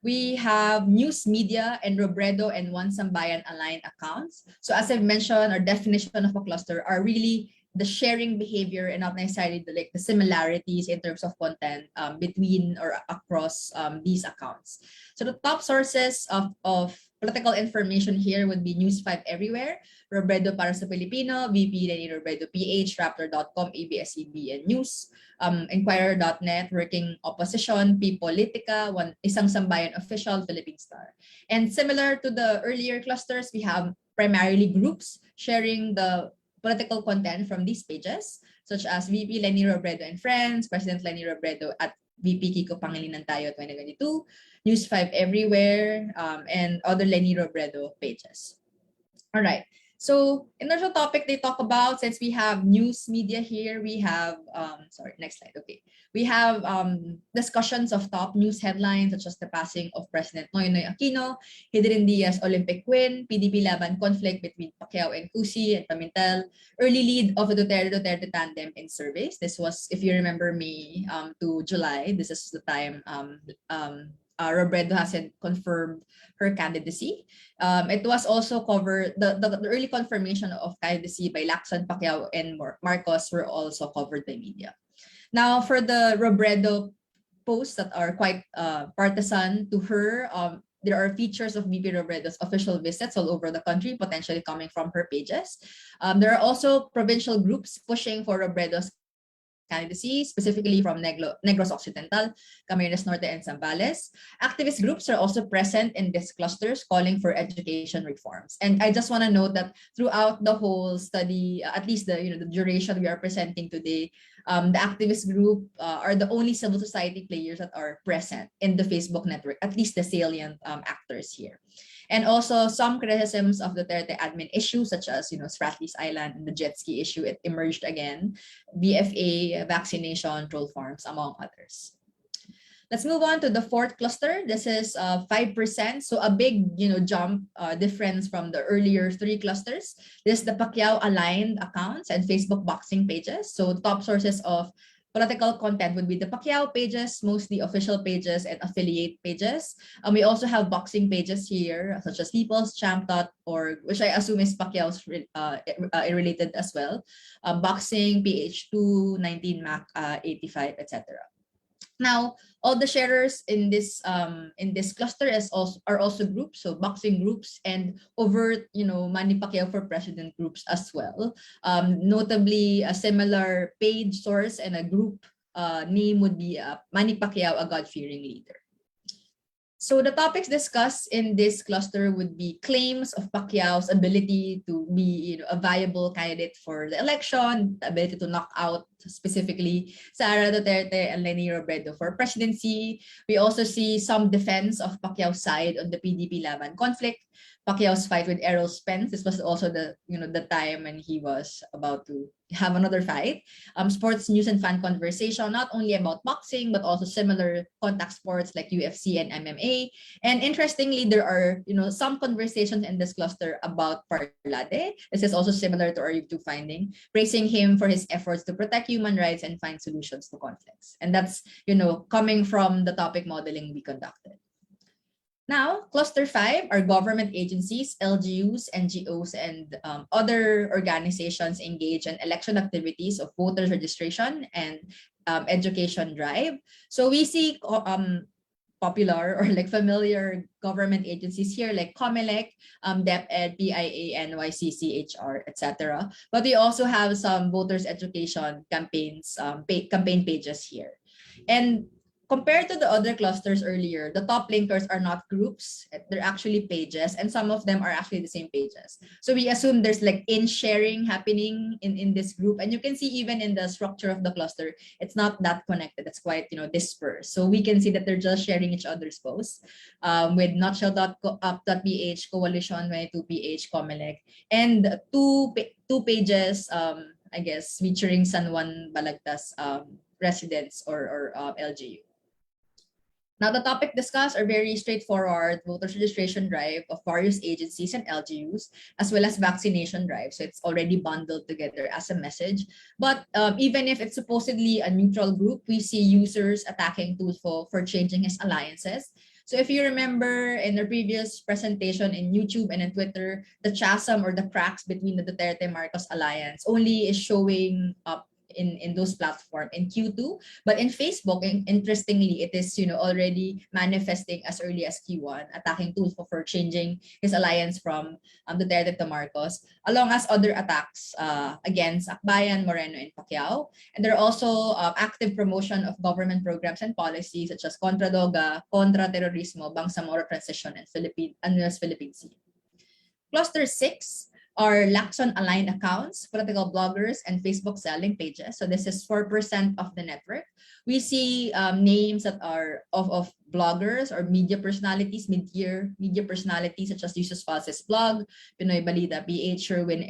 we have news media and Robredo and One Sambayan aligned accounts. So as I've mentioned, our definition of a cluster are really the sharing behavior and not necessarily the similarities in terms of content between or across these accounts. So the top sources of political information here would be News 5 Everywhere, Robredo para sa Filipino, VP Lenny Robredo PH, Raptor.com, ABS-CBN News, Inquirer.net, Working Opposition, Politica, Isang Sambayan Official, Philippine Star. And similar to the earlier clusters, we have primarily groups sharing the political content from these pages, such as VP Lenny Robredo and Friends, President Lenny Robredo at VP Kiko Pangilinan Tayo 2022, News 5 Everywhere, and other Lenny Robredo pages. All right. So in terms of topic they talk about, since we have news media here, we have, next slide, okay. We have discussions of top news headlines such as the passing of President Noynoy Aquino, Hidrin Diaz Olympic win, PDP Laban conflict between Pacquiao and Cusi and Pamintal, early lead of the Duterte tandem in surveys. This was, if you remember, May to July. This is the time Robredo hasn't confirmed her candidacy. It was also covered, the early confirmation of candidacy by Lacson, Pacquiao, and Marcos were also covered by media. Now, for the Robredo posts that are quite partisan to her, there are features of VP Robredo's official visits all over the country, potentially coming from her pages. There are also provincial groups pushing for Robredo's candidacy, specifically from Negros Occidental, Camarines Norte, and Zambales. Activist groups are also present in these clusters calling for education reforms. And I just want to note that throughout the whole study, at least the duration we are presenting today, the activist group are the only civil society players that are present in the Facebook network, at least the salient actors here. And also some criticisms of the Duterte admin issues, such as Spratlys Island and the jet ski issue, it emerged again, BFA, vaccination, troll farms, among others. Let's move on to the fourth cluster. This is 5%, so a big jump difference from the earlier 3 clusters. This is the Pacquiao aligned accounts and Facebook boxing pages. So top sources of political content would be the Pacquiao pages, mostly official pages and affiliate pages. We also have boxing pages here, such as People's Champ.org, which I assume is Pacquiao's related as well. Boxing, PH2, 19 Mac 85, etc. Now, all the sharers in this cluster are also groups, so boxing groups and overt, Manny Pacquiao for president groups as well. Notably, a similar page source and a group name would be Manny Pacquiao, a God-fearing leader. So the topics discussed in this cluster would be claims of Pacquiao's ability to be a viable candidate for the election, the ability to knock out specifically Sara Duterte and Lenny Robredo for presidency. We also see some defense of Pacquiao's side on the PDP Laban conflict, Pacquiao's fight with Errol Spence. This was also the time when he was about to have another fight. Sports news and fan conversation, not only about boxing, but also similar contact sports like UFC and MMA. And interestingly, there are some conversations in this cluster about Parlade. This is also similar to our YouTube finding, praising him for his efforts to protect human rights and find solutions to conflicts. And that's coming from the topic modeling we conducted. Now, cluster 5 are government agencies, LGUs, NGOs, and other organizations engaged in election activities of voters registration and education drive. So we see popular or familiar government agencies here like COMELEC, DepEd, PIA, NYC, CHR, etc. But we also have some voters education campaigns, campaign pages here. And compared to the other clusters earlier, the top linkers are not groups, they're actually pages, and some of them are actually the same pages. So we assume there's in-sharing happening in this group, and you can see even in the structure of the cluster, it's not that connected, it's quite dispersed. So we can see that they're just sharing each other's posts with nutshell.up.ph, Coalition 22PH, COMELEC, and two pages, I guess, featuring San Juan Balagtas residents or LGU. Now, the topic discussed are very straightforward: voters registration drive of various agencies and LGUs, as well as vaccination drive. So it's already bundled together as a message. But even if it's supposedly a neutral group, we see users attacking Tulfo for changing his alliances. So if you remember in the previous presentation in YouTube and in Twitter, the chasm or the cracks between the Duterte Marcos alliance only is showing up in those platforms in Q2. But in Facebook, interestingly, it is already manifesting as early as Q1, attacking Tulfo for changing his alliance from Duterte to Marcos, along as other attacks against Akbayan, Moreno, and Pacquiao. And there are also active promotion of government programs and policies such as Contra Droga, Contra Terrorismo, Bangsamoro Transition, and US Philippine Sea. Cluster 6 are Lacson-aligned accounts, political bloggers, and Facebook selling pages. So this is 4% of the network. We see names that are of bloggers or media personalities, mid-year media personalities such as Jesus Falses Blog, Pinoy Balita PH, Sherwin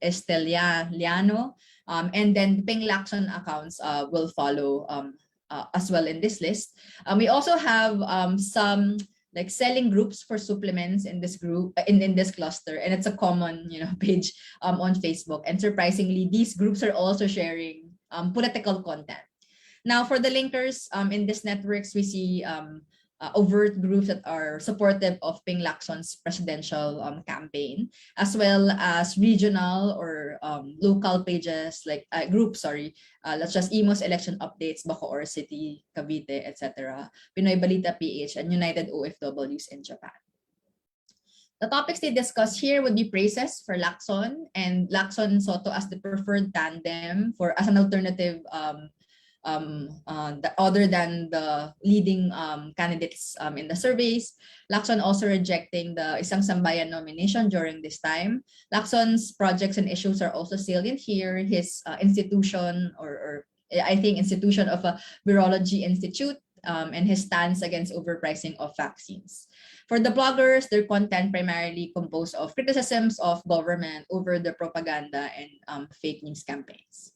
Esteliano, and then Ping Lacson accounts will follow as well in this list. We also have some like selling groups for supplements in this group in this cluster, and it's a common page on Facebook. And surprisingly, these groups are also sharing political content. Now, for the linkers in these networks, we see overt groups that are supportive of Ping Lacson's presidential campaign, as well as regional or local pages like groups, let's just Imo's election updates, Bacoor City, Cavite, etc., Pinoy Balita PH, and United OFWs in Japan. The topics they discuss here would be praises for Lacson and Lacson Soto as the preferred tandem as an alternative other than the leading candidates in the surveys. Lacson also rejecting the Isang Sambayan nomination during this time. Lacson's projects and issues are also salient here. His institution or I think institution of a virology institute and his stance against overpricing of vaccines. For the bloggers, their content primarily composed of criticisms of government over the propaganda and fake news campaigns.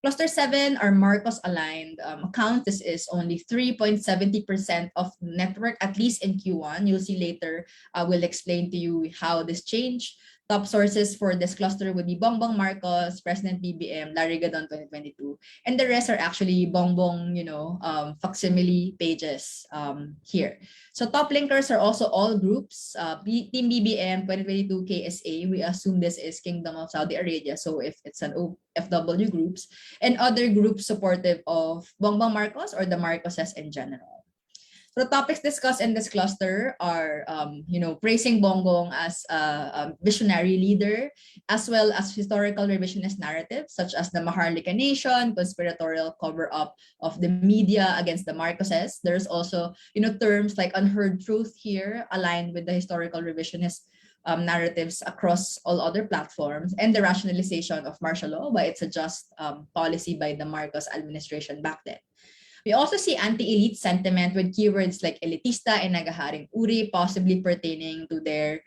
Cluster 7 are Marcos-aligned accounts. This is only 3.70% of network, at least in Q1. You'll see later, we'll explain to you how this changed. Top sources for this cluster would be Bongbong Marcos, President BBM, Larry Gadon 2022. And the rest are actually Bongbong, facsimile pages here. So top linkers are also all groups. Team BBM 2022 KSA, we assume this is Kingdom of Saudi Arabia. So if it's an FW groups, and other groups supportive of Bongbong Marcos or the Marcoses in general. So the topics discussed in this cluster are, praising Bongbong as a visionary leader, as well as historical revisionist narratives, such as the Maharlika Nation, conspiratorial cover-up of the media against the Marcoses. There's also, terms like unheard truth here, aligned with the historical revisionist narratives across all other platforms, and the rationalization of martial law by its just policy by the Marcos administration back then. We also see anti-elite sentiment with keywords like elitista and nagaharing uri, possibly pertaining to their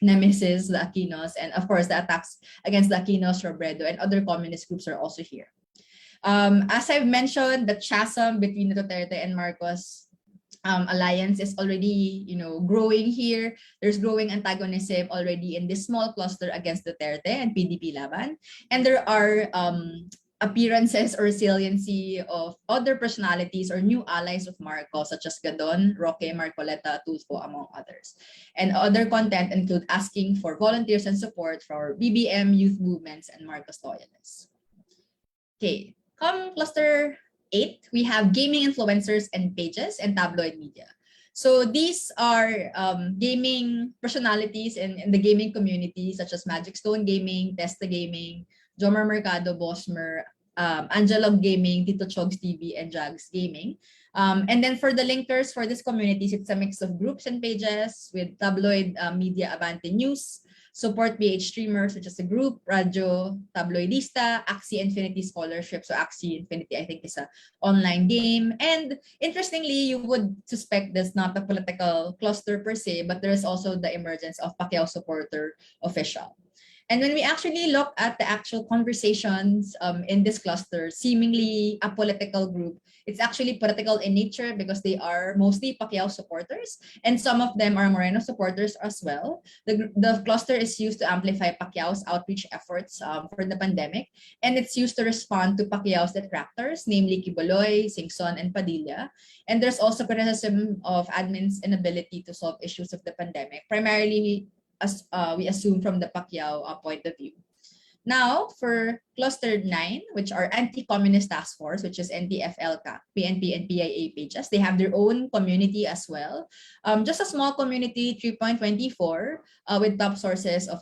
nemesis, the Aquinos, and of course the attacks against the Aquinos, Robredo, and other communist groups are also here. As I've mentioned, the chasm between the Duterte and Marcos alliance is already growing here. There's growing antagonism already in this small cluster against Duterte and PDP Laban, and there are appearances or saliency of other personalities or new allies of Marcos, such as Gadon, Roque, Marcoleta, Tulfo, among others. And other content include asking for volunteers and support for BBM, youth movements, and Marcos loyalists. Okay, come cluster 8, we have gaming influencers and pages and tabloid media. So these are gaming personalities in the gaming community, such as Magic Stone Gaming, Testa Gaming, Jomar Mercado, Bosmer, Angelog Gaming, Tito Chogs TV, and Jags Gaming. And then for the linkers for these communities, it's a mix of groups and pages with tabloid media Avante News, Support BH Streamers, which is a group, Radyo Tabloidista, Axie Infinity Scholarship. So Axie Infinity, I think, is an online game. And interestingly, you would suspect this not a political cluster per se, but there is also the emergence of Pacquiao supporter official. And when we actually look at the actual conversations in this cluster, seemingly a political group, It's actually political in nature because they are mostly Pacquiao supporters, and some of them are Moreno supporters as well. The cluster is used to amplify Pacquiao's outreach efforts for the pandemic, and it's used to respond to Pacquiao's detractors, namely Quiboloy, Singson, and Padilla. And there's also criticism of admin's inability to solve issues of the pandemic, primarily as we assume from the Pacquiao point of view. Now, for Cluster 9, which are Anti-Communist Task Force, which is NTFL-CAC, PNP, and PIA pages, they have their own community as well. Just a small community, 3.24, with top sources of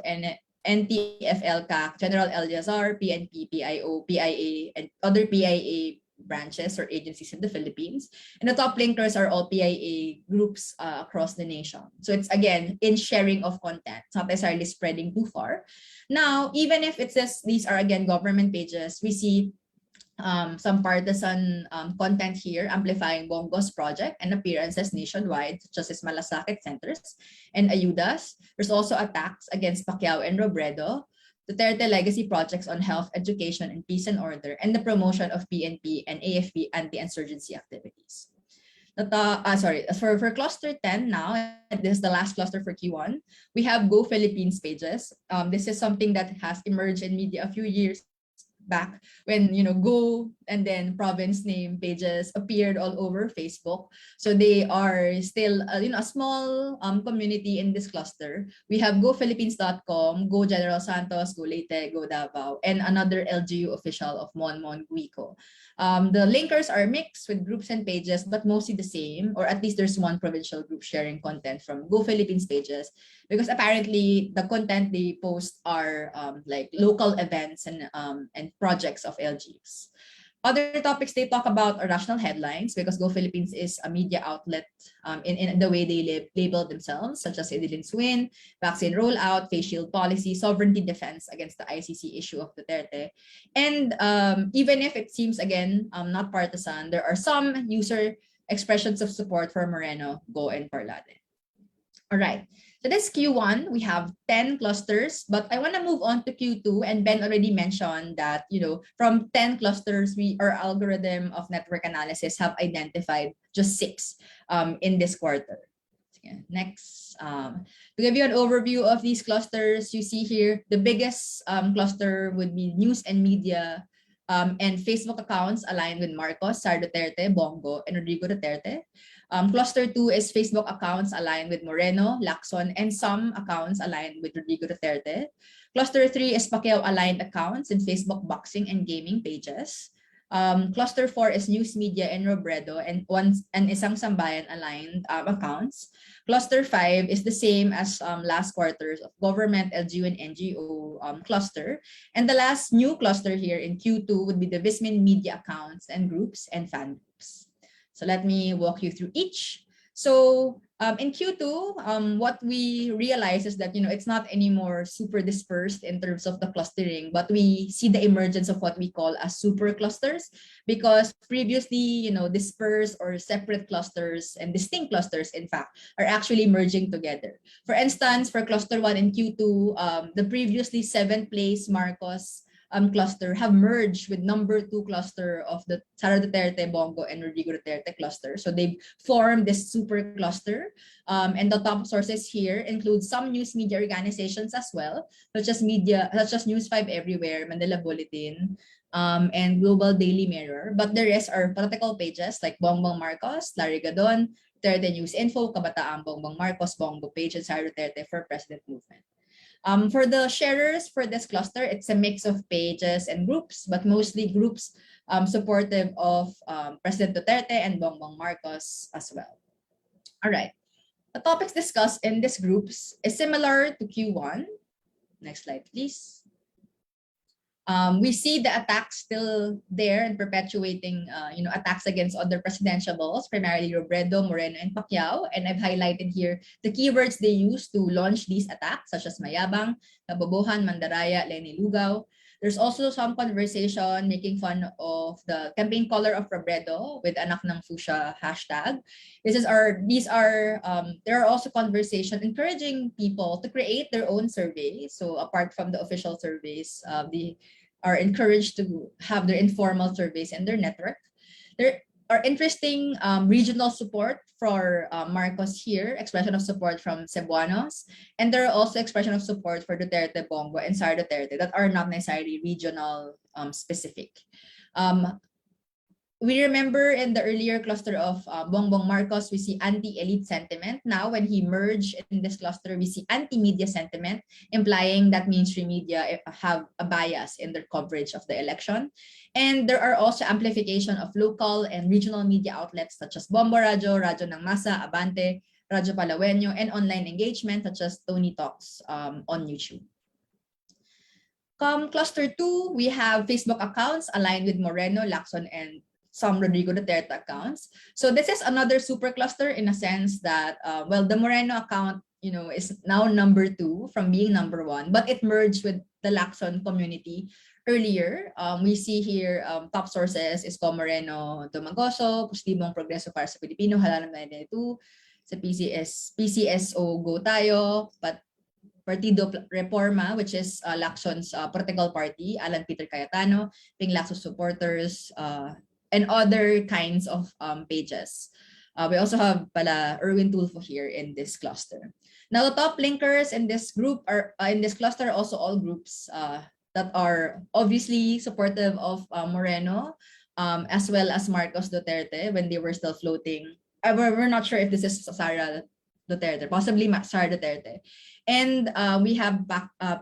NTFL-CAC, General Eleazar, PNP, PIO, PIA, and other PIA branches or agencies in the Philippines. And the top linkers are all PIA groups across the nation. So it's, again, in sharing of content. It's not necessarily spreading too far. Now, even if it says these are, again, government pages, we see some partisan content here, amplifying Bongo's project and appearances nationwide, such as Malasakit Centers and Ayudas. There's also attacks against Pacquiao and Robredo, Duterte legacy projects on health, education, and peace and order, and the promotion of PNP and AFP anti-insurgency activities. For cluster 10 now, this is the last cluster for Q1, we have Go Philippines pages. This is something that has emerged in media a few years back when, Go and then province name pages appeared all over Facebook. So they are still, a small community in this cluster. We have GoPhilippines.com, Go General Santos, Go Leyte, Go Davao, and another LGU official of Monmon Guico. The linkers are mixed with groups and pages, but mostly the same, or at least there's one provincial group sharing content from Go Philippines pages, because apparently the content they post are like local events and projects of LGUs. Other topics they talk about are national headlines, because Go Philippines is a media outlet in the way they label themselves, such as Idilins win, vaccine rollout, face shield policy, sovereignty defense against the ICC issue of Duterte. And even if it seems, again, not partisan, there are some user expressions of support for Moreno, Go, and Parlade. All right. So this Q1, we have 10 clusters, but I want to move on to Q2, and Ben already mentioned that, from 10 clusters, our algorithm of network analysis have identified just 6 in this quarter. Next, to give you an overview of these clusters, you see here, the biggest cluster would be news and media, and Facebook accounts aligned with Marcos, Sara Duterte, Bongo, and Rodrigo Duterte. Cluster 2 is Facebook accounts aligned with Moreno, Lacson, and some accounts aligned with Rodrigo Duterte. Cluster 3 is Pacquiao aligned accounts in Facebook boxing and gaming pages. Cluster 4 is news media and Robredo and isang sambayan aligned accounts. Cluster 5 is the same as last quarters of government, LGU, and NGO cluster. And the last new cluster here in Q2 would be the Vismin media accounts and groups and fan groups. So let me walk you through each. So in Q2, what we realize is that, it's not anymore super dispersed in terms of the clustering, but we see the emergence of what we call as super clusters, because previously, dispersed or separate clusters and distinct clusters, in fact, are actually merging together. For instance, for cluster 1 in Q2, the previously 7th place Marcos cluster have merged with number 2 cluster of the Sara Duterte, Bongo, and Rodrigo Duterte cluster. So they've formed this super cluster. And the top sources here include some news media organizations as well, such as News 5 Everywhere, Manila Bulletin, and Global Daily Mirror. But the rest are political pages like Bongbong Marcos, Larry Gadon, Duterte News Info, Kabataan Bongbong Marcos, Bongo Page, and Sara Duterte for President Movement. For the sharers for this cluster, it's a mix of pages and groups, but mostly groups supportive of President Duterte and Bongbong Marcos as well. All right. The topics discussed in these groups is similar to Q1. Next slide, please. We see the attacks still there and perpetuating, attacks against other presidentiables, primarily Robredo, Moreno, and Pacquiao. And I've highlighted here the keywords they use to launch these attacks, such as Mayabang, Kabobohan, Mandaraya, Lenny Lugaw. There's also some conversation making fun of the campaign color of Robredo with Anak ng Fuchsia hashtag. There are also conversation encouraging people to create their own survey. So apart from the official surveys, they are encouraged to have their informal surveys in their network. are interesting regional support for Marcos here, expression of support from Cebuanos, and there are also expression of support for Duterte, Bongo, and Sara Duterte that are not necessarily regional specific. We remember in the earlier cluster of Bongbong Marcos, we see anti-elite sentiment. Now, when he merged in this cluster, we see anti-media sentiment, implying that mainstream media have a bias in their coverage of the election. And there are also amplification of local and regional media outlets such as Bombo Radyo, Radyo ng Masa, Abante, Radyo Palawenyo, and online engagement such as Tony Talks on YouTube. Cluster 2, we have Facebook accounts aligned with Moreno, Lacson, and some Rodrigo Duterte accounts. So this is another super cluster in a sense that, well, the Moreno account, is now number 2 from being number 1, but it merged with the Lacson community earlier. We see here top sources is Co Moreno Domagoso, Positibong Progreso para sa Pilipino, Halalan 92, sa PCSO Go Tayo, but Partido Reforma, which is Lacson's political party, Alan Peter Cayetano, Ping Lacson supporters, and other kinds of pages. We also have pala Erwin Tulfo here in this cluster. Now, the top linkers in this group are in this cluster also all groups that are obviously supportive of Moreno, as well as Marcos Duterte when they were still floating. We're not sure if this is Sara Duterte, possibly Sara Duterte. And we have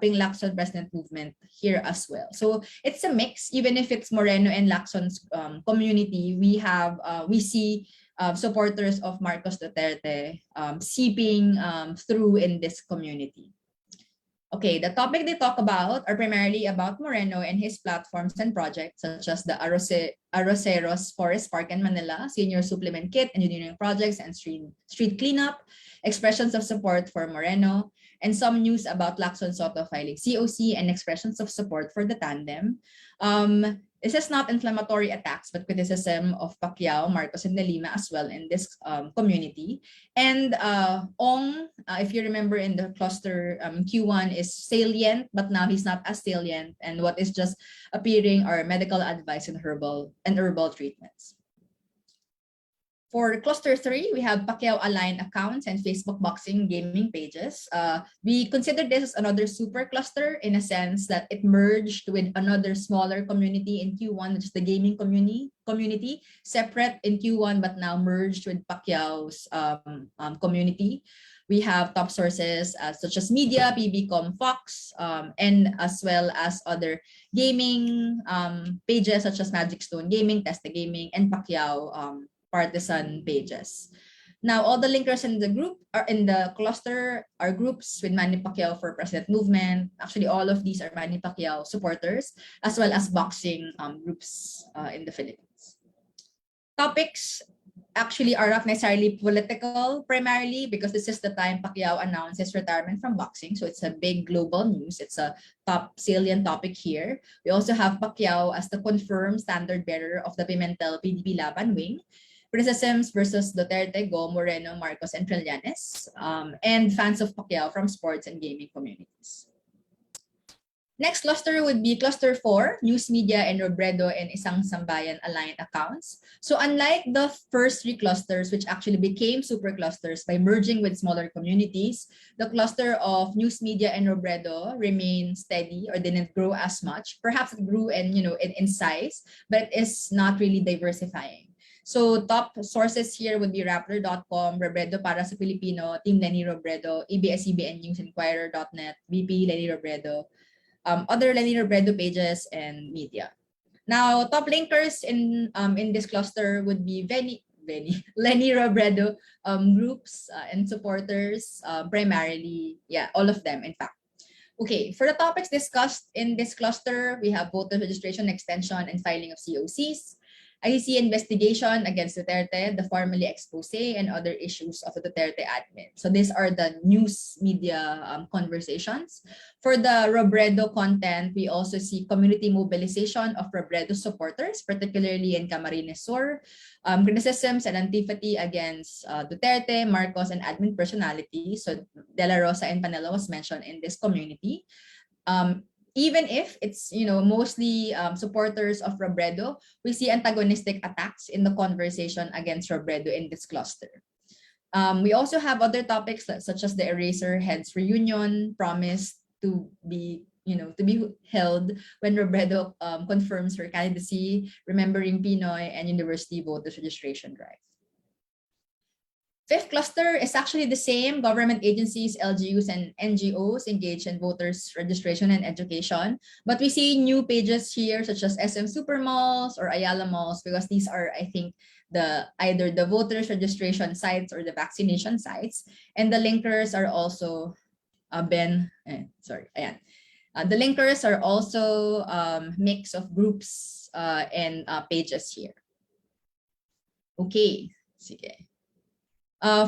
Ping Lacson President Movement here as well. So it's a mix. Even if it's Moreno and Lacson's community, we see supporters of Marcos Duterte seeping through in this community. Okay, the topic they talk about are primarily about Moreno and his platforms and projects such as the Arroceros Forest Park in Manila, Senior Supplement Kit, engineering projects, and street cleanup, expressions of support for Moreno, and some news about Lacson Soto filing COC and expressions of support for the tandem. This is not inflammatory attacks, but criticism of Pacquiao, Marcos, and De Lima as well in this community. And Ong, if you remember in the cluster, Q1 is salient, but now he's not as salient. And what is just appearing are medical advice and herbal treatments. For cluster 3, we have Pacquiao aligned accounts and Facebook boxing gaming pages. We consider this as another super cluster in a sense that it merged with another smaller community in Q1, which is the gaming community, separate in Q1, but now merged with Pacquiao's community. We have top sources such as media, PBCom, Fox, and as well as other gaming pages such as Magic Stone Gaming, Testa Gaming, and Pacquiao partisan pages. Now, all the linkers in the group are in the cluster are groups with Manny Pacquiao for President Movement. Actually, all of these are Manny Pacquiao supporters, as well as boxing groups in the Philippines. Topics actually are not necessarily political, primarily because this is the time Pacquiao announced his retirement from boxing. So it's a big global news. It's a top salient topic here. We also have Pacquiao as the confirmed standard bearer of the Pimentel PDP Laban wing. Criticisms versus Duterte, Go, Moreno, Marcos, and Trillanes, and fans of Pacquiao from sports and gaming communities. Next cluster would be cluster 4, news media and Robredo and Isang Sambayan aligned accounts. So unlike the first 3 clusters, which actually became super clusters by merging with smaller communities, the cluster of news media and Robredo remained steady or didn't grow as much. Perhaps it grew in size, but it is not really diversifying. So top sources here would be Rappler.com, Robredo para sa Pilipino, Team Lenny Robredo, ABS-CBN News, Inquirer.net, VP Lenny Robredo, other Lenny Robredo pages, and media. Now, top linkers in this cluster would be Lenny Robredo groups and supporters, primarily, all of them, in fact. Okay, for the topics discussed in this cluster, we have voter registration extension and filing of COCs, ICC investigation against Duterte, the formally expose, and other issues of the Duterte admin. So these are the news media conversations. For the Robredo content, we also see community mobilization of Robredo supporters, particularly in Camarines Sur, criticisms and antipathy against Duterte, Marcos, and admin personalities. So De La Rosa and Panela was mentioned in this community. even if it's mostly supporters of Robredo, we see antagonistic attacks in the conversation against Robredo in this cluster. We also have other topics such as the Eraser Heads reunion promised to be held when Robredo confirms her candidacy, remembering Pinoy, and university voters registration drive. Fifth cluster is actually the same: government agencies, LGUs, and NGOs engaged in voters registration and education. But we see new pages here such as SM Supermalls or Ayala Malls, because these are, I think, either the voters registration sites or the vaccination sites. And the linkers are also the linkers are also mix of groups and pages here. Okay, sige.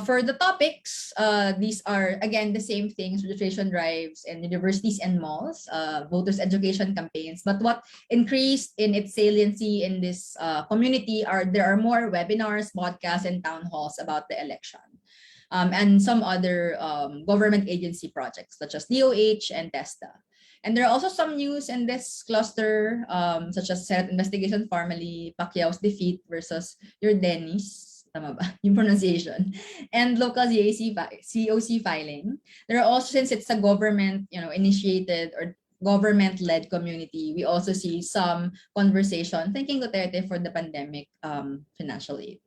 For the topics, these are again the same things: registration drives and universities and malls, voters education campaigns. But what increased in its saliency in this community there are more webinars, podcasts, and town halls about the election, and some other government agency projects such as DOH and TESTA. And there are also some news in this cluster, such as Senate investigation formally, Pacquiao's defeat versus your Dennis. Tama ba yung pronunciation? And local COC filing. There are also, since it's a government, initiated or government-led community, we also see some conversation thanking Duterte for the pandemic financial aid.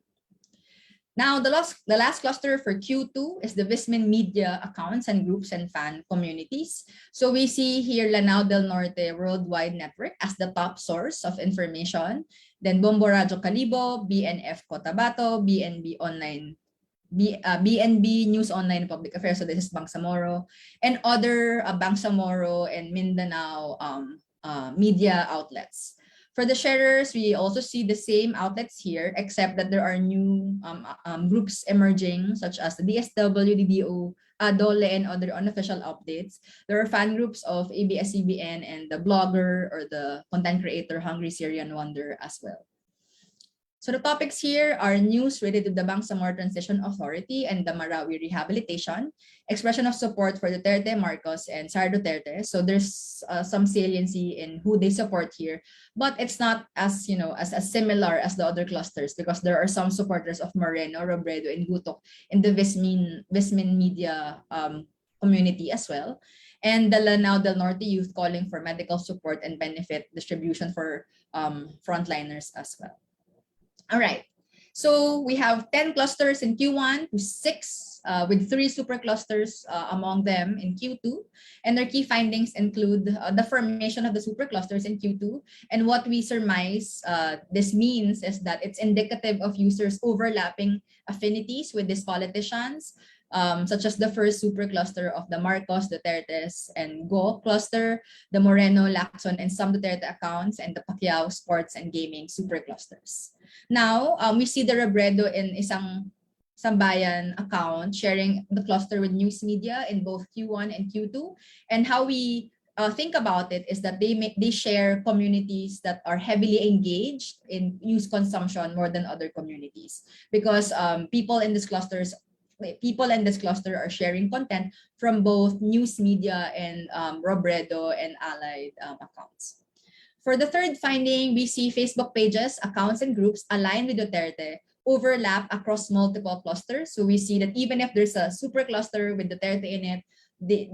Now, the last cluster for Q2 is the Vismin media accounts and groups and fan communities. So we see here Lanao del Norte Worldwide Network as the top source of information. Then Bombo Radio Calibo, BNF Cotabato, BNB Online, BNB News Online Public Affairs. So this is Bangsamoro, and other Bangsamoro and Mindanao media outlets. For the sharers, we also see the same outlets here, except that there are new groups emerging, such as the DSW, DDO, DOLE, and other unofficial updates. There are fan groups of ABS-CBN and the blogger or the content creator Hungry Syrian Wonder as well. So the topics here are news related to the Bangsamoro Transition Authority and the Marawi Rehabilitation, expression of support for Duterte, Marcos, and Sara Duterte. So there's some saliency in who they support here, but it's not as as similar as the other clusters, because there are some supporters of Moreno, Robredo, and Gutok in the Vismin media community as well. And the Lanao del Norte youth calling for medical support and benefit distribution for frontliners as well. All right, so we have 10 clusters in Q1 to 6 with 3 super clusters among them in Q2. And their key findings include the formation of the super clusters in Q2. And what we surmise this means is that it's indicative of users overlapping affinities with these politicians, such as the first super cluster of the Marcos, Dutertes, and Go cluster, the Moreno, Lacson, and some Duterte accounts, and the Pacquiao sports and gaming super clusters. Now, we see the Robredo in isang Sambayan account sharing the cluster with news media in both Q1 and Q2. And how we think about it is that they share communities that are heavily engaged in news consumption more than other communities, because people in this cluster are sharing content from both news media and Robredo and allied accounts. For the third finding, we see Facebook pages, accounts, and groups aligned with Duterte overlap across multiple clusters. So we see that even if there's a super cluster with Duterte in it,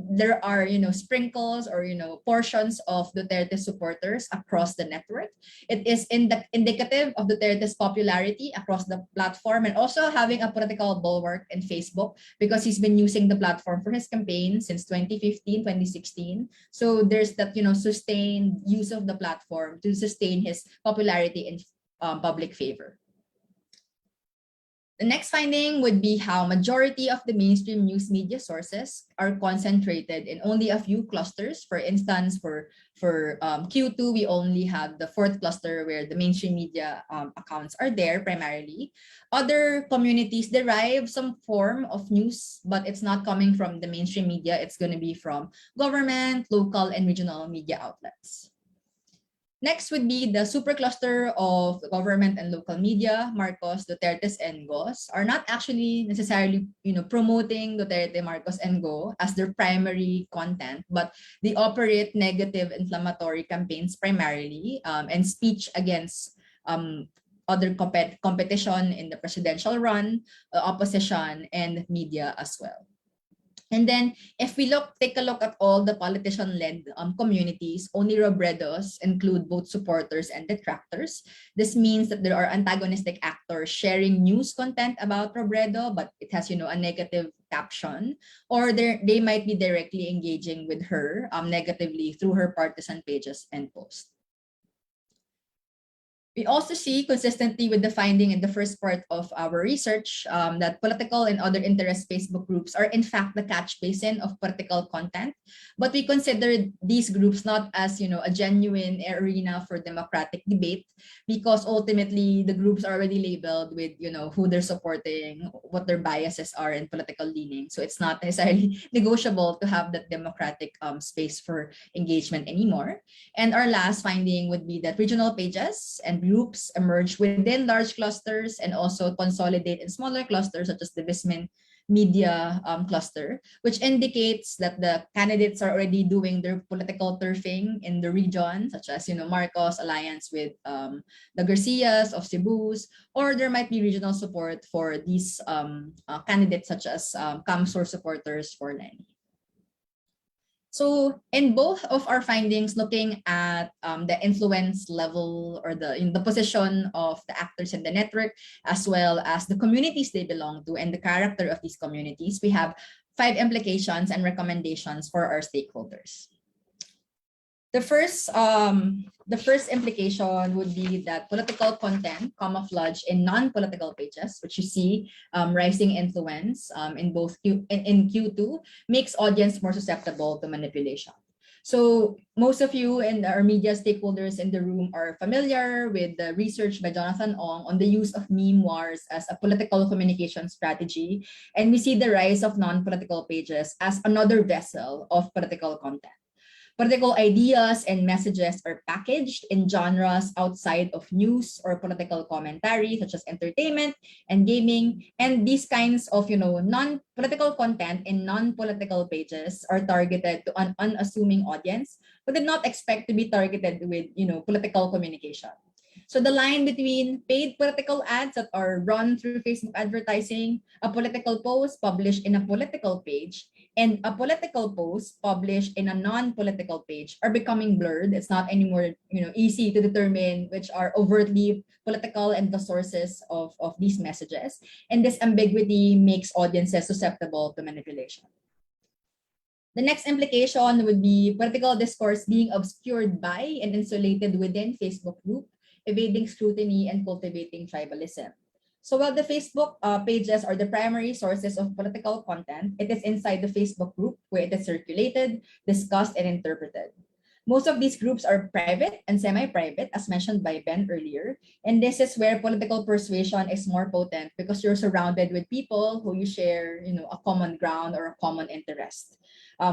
there are sprinkles or portions of Duterte supporters across the network. It is indicative of Duterte's popularity across the platform, and also having a political bulwark in Facebook, because he's been using the platform for his campaign since 2015, 2016. So there's that sustained use of the platform to sustain his popularity in public favor. The next finding would be how majority of the mainstream news media sources are concentrated in only a few clusters. For instance, for Q2, we only have the fourth cluster where the mainstream media accounts are there primarily. Other communities derive some form of news, but it's not coming from the mainstream media. It's going to be from government, local, and regional media outlets. Next would be the supercluster of government and local media. Marcos, Duterte's, and Gos are not actually necessarily, promoting Duterte, Marcos, and Go as their primary content, but they operate negative inflammatory campaigns primarily, and speech against other competition in the presidential run, opposition, and media as well. And then if we take a look at all the politician-led communities, only Robredos include both supporters and detractors. This means that there are antagonistic actors sharing news content about Robredo, but it has, a negative caption, or they might be directly engaging with her negatively through her partisan pages and posts. We also see consistently with the finding in the first part of our research that political and other interest Facebook groups are in fact the catch basin of political content, but we consider these groups not as a genuine arena for democratic debate, because ultimately the groups are already labeled with who they're supporting, what their biases are and political leaning. So it's not necessarily negotiable to have that democratic space for engagement anymore. And our last finding would be that regional pages and groups emerge within large clusters and also consolidate in smaller clusters, such as the Vismin media cluster, which indicates that the candidates are already doing their political turfing in the region, such as Marcos alliance with the Garcias of Cebu's, or there might be regional support for these candidates, such as Kamsur supporters for Lenny. So in both of our findings, looking at the influence level or the position of the actors in the network, as well as the communities they belong to and the character of these communities, we have 5 implications and recommendations for our stakeholders. The first implication would be that political content camouflage in non-political pages, which you see rising influence in both in Q2, makes audience more susceptible to manipulation. So most of you and our media stakeholders in the room are familiar with the research by Jonathan Ong on the use of meme wars as a political communication strategy. And we see the rise of non-political pages as another vessel of political content. Political ideas and messages are packaged in genres outside of news or political commentary, such as entertainment and gaming. And these kinds of, non-political content in non-political pages are targeted to an unassuming audience who did not expect to be targeted with, political communication. So the line between paid political ads that are run through Facebook advertising, a political post published in a political page, and a political post published in a non-political page are becoming blurred. It's not anymore, easy to determine which are overtly political and the sources of these messages. And this ambiguity makes audiences susceptible to manipulation. The next implication would be political discourse being obscured by and insulated within Facebook group, evading scrutiny and cultivating tribalism. So while the Facebook pages are the primary sources of political content, it is inside the Facebook group where it is circulated, discussed, and interpreted. Most of these groups are private and semi-private, as mentioned by Ben earlier, and this is where political persuasion is more potent because you're surrounded with people who you share, a common ground or a common interest.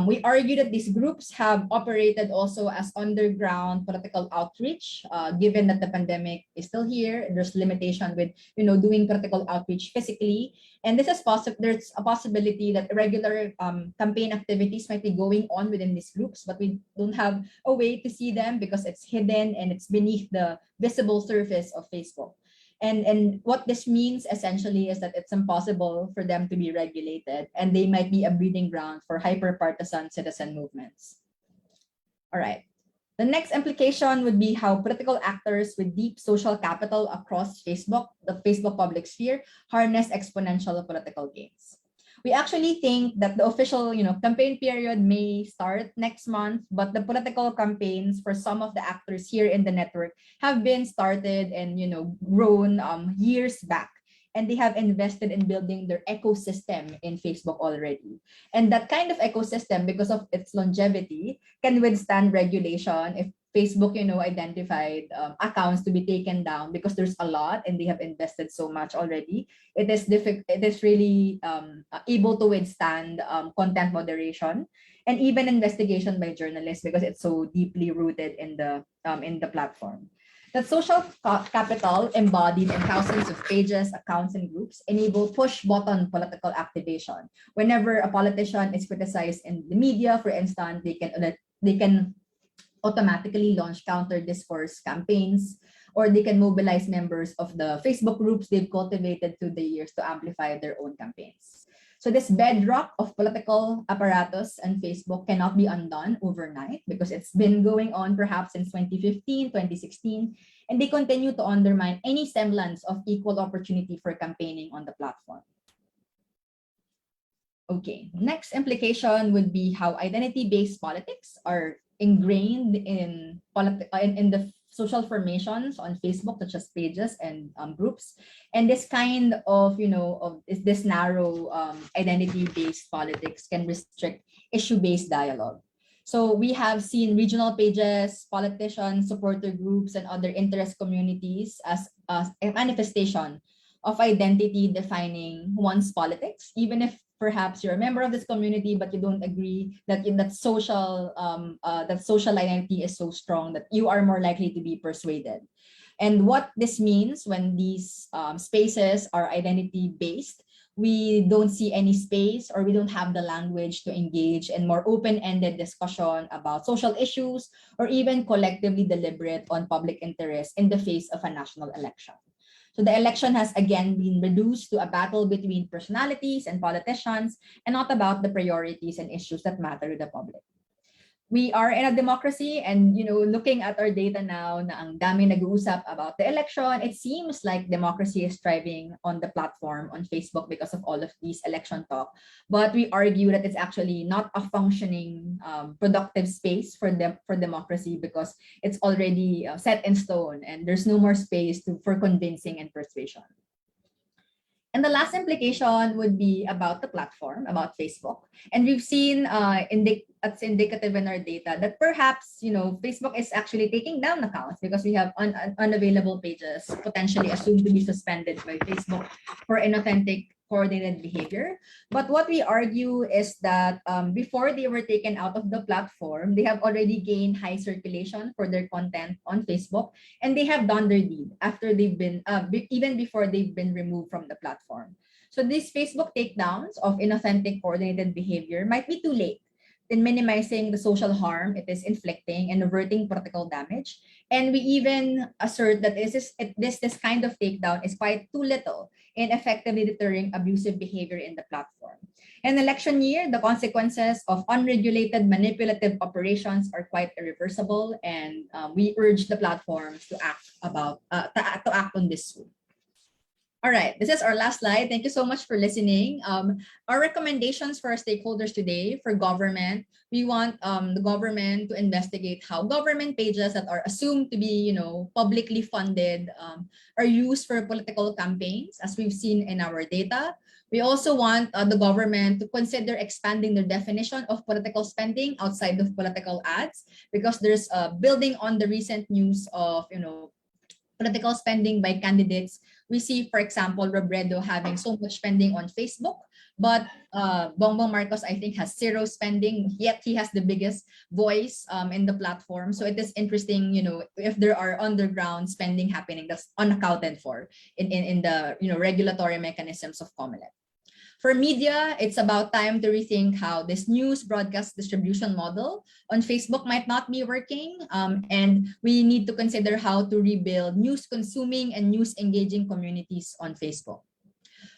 We argue that these groups have operated also as underground political outreach, given that the pandemic is still here and there's limitation with, doing political outreach physically. And this is there's a possibility that regular campaign activities might be going on within these groups, but we don't have a way to see them because it's hidden and it's beneath the visible surface of Facebook. And what this means essentially is that it's impossible for them to be regulated, and they might be a breeding ground for hyper-partisan citizen movements. All right. The next implication would be how political actors with deep social capital across Facebook, the Facebook public sphere, harness exponential political gains. We actually think that the official, campaign period may start next month, but the political campaigns for some of the actors here in the network have been started and, grown years back. And they have invested in building their ecosystem in Facebook already. And that kind of ecosystem, because of its longevity, can withstand regulation if Facebook, identified accounts to be taken down because there's a lot and they have invested so much already. It is it is really able to withstand content moderation and even investigation by journalists because it's so deeply rooted in the platform. That social capital embodied in thousands of pages, accounts, and groups enable push-button political activation. Whenever a politician is criticized in the media, for instance, they can automatically launch counter discourse campaigns, or they can mobilize members of the Facebook groups they've cultivated through the years to amplify their own campaigns. So this bedrock of political apparatus and Facebook cannot be undone overnight because it's been going on perhaps since 2015, 2016, and they continue to undermine any semblance of equal opportunity for campaigning on the platform. Okay, next implication would be how identity-based politics are ingrained in the social formations on Facebook, such as pages and groups. And this kind of, this narrow identity-based politics can restrict issue-based dialogue. So we have seen regional pages, politicians, supporter groups, and other interest communities as a manifestation of identity defining one's politics, even if perhaps you're a member of this community, but you don't agree that social identity is so strong that you are more likely to be persuaded. And what this means when these spaces are identity based, we don't see any space, or we don't have the language to engage in more open-ended discussion about social issues, or even collectively deliberate on public interest in the face of a national election. So the election has again been reduced to a battle between personalities and politicians, and not about the priorities and issues that matter to the public. We are in a democracy, and looking at our data now na ang dami nag-uusap about the election, it seems like democracy is thriving on the platform on Facebook because of all of these election talk. But we argue that it's actually not a functioning productive space for democracy because it's already set in stone and there's no more space for convincing and persuasion. And the last implication would be about the platform, about Facebook. And we've seen it's indicative in our data that perhaps, Facebook is actually taking down accounts because we have unavailable pages potentially assumed to be suspended by Facebook for inauthentic coordinated behavior. But what we argue is that before they were taken out of the platform, they have already gained high circulation for their content on Facebook, and they have done their deed after they've been, even before they've been removed from the platform. So these Facebook takedowns of inauthentic coordinated behavior might be too late in minimizing the social harm it is inflicting and averting political damage. And we even assert that this kind of takedown is quite too little in effectively deterring abusive behavior in the platform. In election year, the consequences of unregulated manipulative operations are quite irreversible, and we urge the platforms to act on this soon. All right, this is our last slide. Thank you so much for listening. Our recommendations for our stakeholders today for government, we want the government to investigate how government pages that are assumed to be, publicly funded are used for political campaigns, as we've seen in our data. We also want the government to consider expanding the definition of political spending outside of political ads, because there's building on the recent news of, political spending by candidates. We see, for example, Robredo having so much spending on Facebook, but Bongbong Marcos, I think, has zero spending, yet he has the biggest voice in the platform. So it is interesting, if there are underground spending happening that's unaccounted for in the regulatory mechanisms of COMELEC. For media, it's about time to rethink how this news broadcast distribution model on Facebook might not be working, and we need to consider how to rebuild news consuming and news engaging communities on Facebook.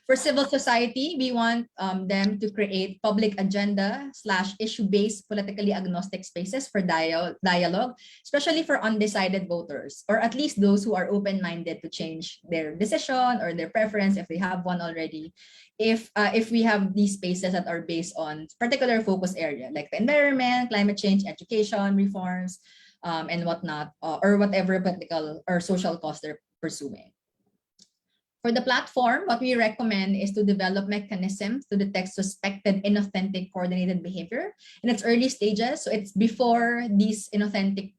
For civil society, we want them to create public agenda / issue-based politically agnostic spaces for dialogue, especially for undecided voters, or at least those who are open-minded to change their decision or their preference if they have one already. If we have these spaces that are based on particular focus area, like the environment, climate change, education, reforms, and whatnot, or whatever political or social cause they're pursuing. For the platform, what we recommend is to develop mechanisms to detect suspected inauthentic coordinated behavior in its early stages. So it's before these inauthentic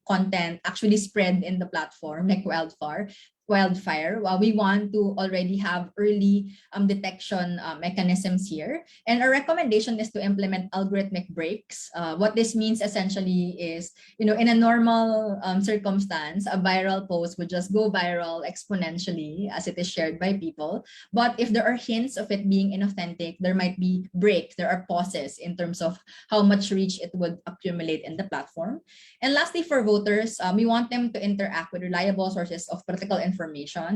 content actually spread in the platform like wildfire. We want to already have early detection mechanisms here. And our recommendation is to implement algorithmic breaks. What this means essentially is, in a normal circumstance, a viral post would just go viral exponentially as it is shared by people. But if there are hints of it being inauthentic, there might be breaks, there are pauses in terms of how much reach it would accumulate in the platform. And lastly, for voters, we want them to interact with reliable sources of political information,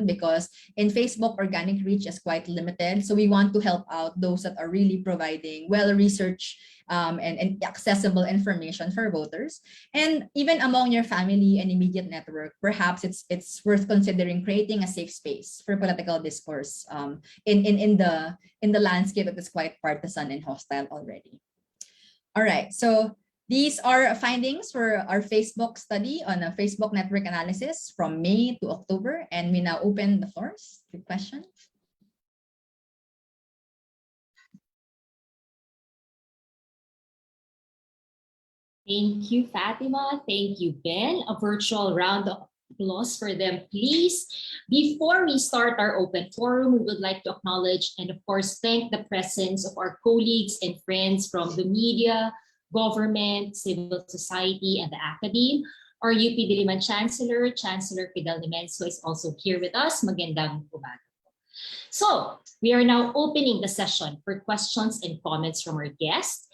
because in Facebook, organic reach is quite limited. So we want to help out those that are really providing well-researched and accessible information for voters. And even among your family and immediate network, perhaps it's worth considering creating a safe space for political discourse in the landscape that is quite partisan and hostile already. All right, so these are findings for our Facebook study on a Facebook network analysis from May to October, and we now open the floors to questions. Thank you, Fatima. Thank you, Ben. A virtual round of applause for them, please. Before we start our open forum, we would like to acknowledge and, of course, thank the presence of our colleagues and friends from the media, government, civil society, and the academe. Our UP Diliman Chancellor, Chancellor Fidel Nemenso, is also here with us. Magandang umaga. So, we are now opening the session for questions and comments from our guests.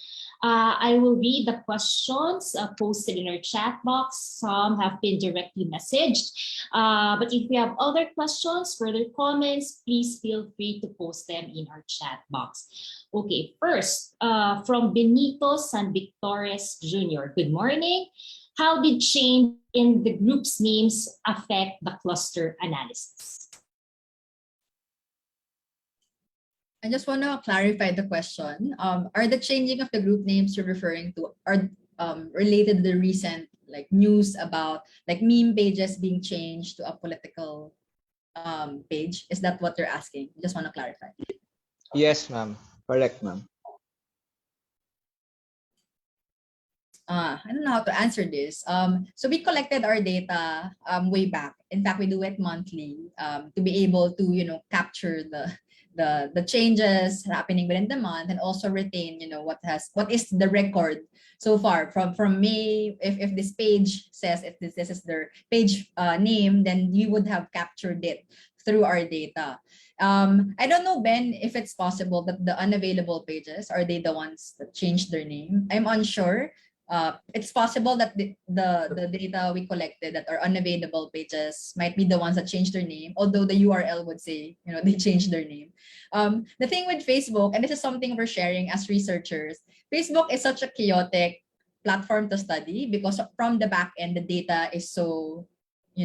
I will read the questions posted in our chat box. Some have been directly messaged. But if you have other questions, further comments, please feel free to post them in our chat box. Okay, first, from Benito San Victores Jr. Good morning. How did change in the group's names affect the cluster analysis? I just want to clarify the question. Are the changing of the group names you're referring to are related to the recent news about meme pages being changed to a political page? Is that what you're asking? Just want to clarify. Yes, ma'am. Correct, ma'am. I don't know how to answer this. So we collected our data way back. In fact, we do it monthly to be able to capture the changes happening within the month, and also retain what is the record so far from May. If this page says if this is their page name, then you would have captured it through our data. I don't know, Ben, if it's possible that the unavailable pages, are they the ones that changed their name? I'm unsure. It's possible that the data we collected that are unavailable pages might be the ones that changed their name, although the URL would say they changed their name. The thing with Facebook, and this is something we're sharing as researchers, Facebook is such a chaotic platform to study because from the back end, the data is so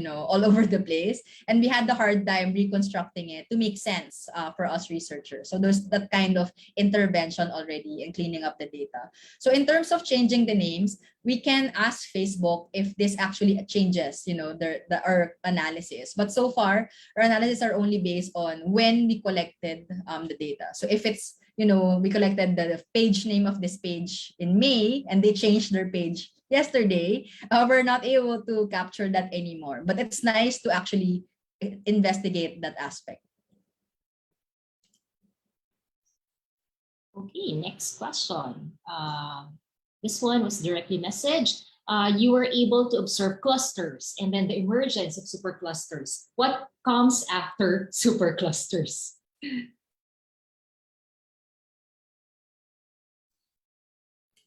all over the place, and we had the hard time reconstructing it to make sense for us researchers. So there's that kind of intervention already in cleaning up the data. So in terms of changing the names, we can ask Facebook if this actually changes our analysis. But so far, our analysis are only based on when we collected the data. So if it's we collected the page name of this page in May and they changed their page yesterday, we're not able to capture that anymore. But it's nice to actually investigate that aspect. Okay, next question. This one was directly messaged. You were able to observe clusters and then the emergence of superclusters. What comes after superclusters?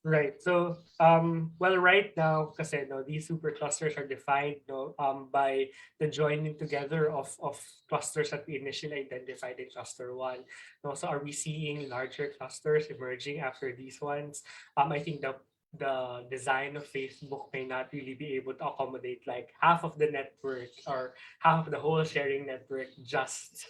Right. So, well, right now, kasi these superclusters are defined by the joining together of clusters that we initially identified in cluster one. So, are we seeing larger clusters emerging after these ones? I think the design of Facebook may not really be able to accommodate like half of the network or half of the whole sharing network just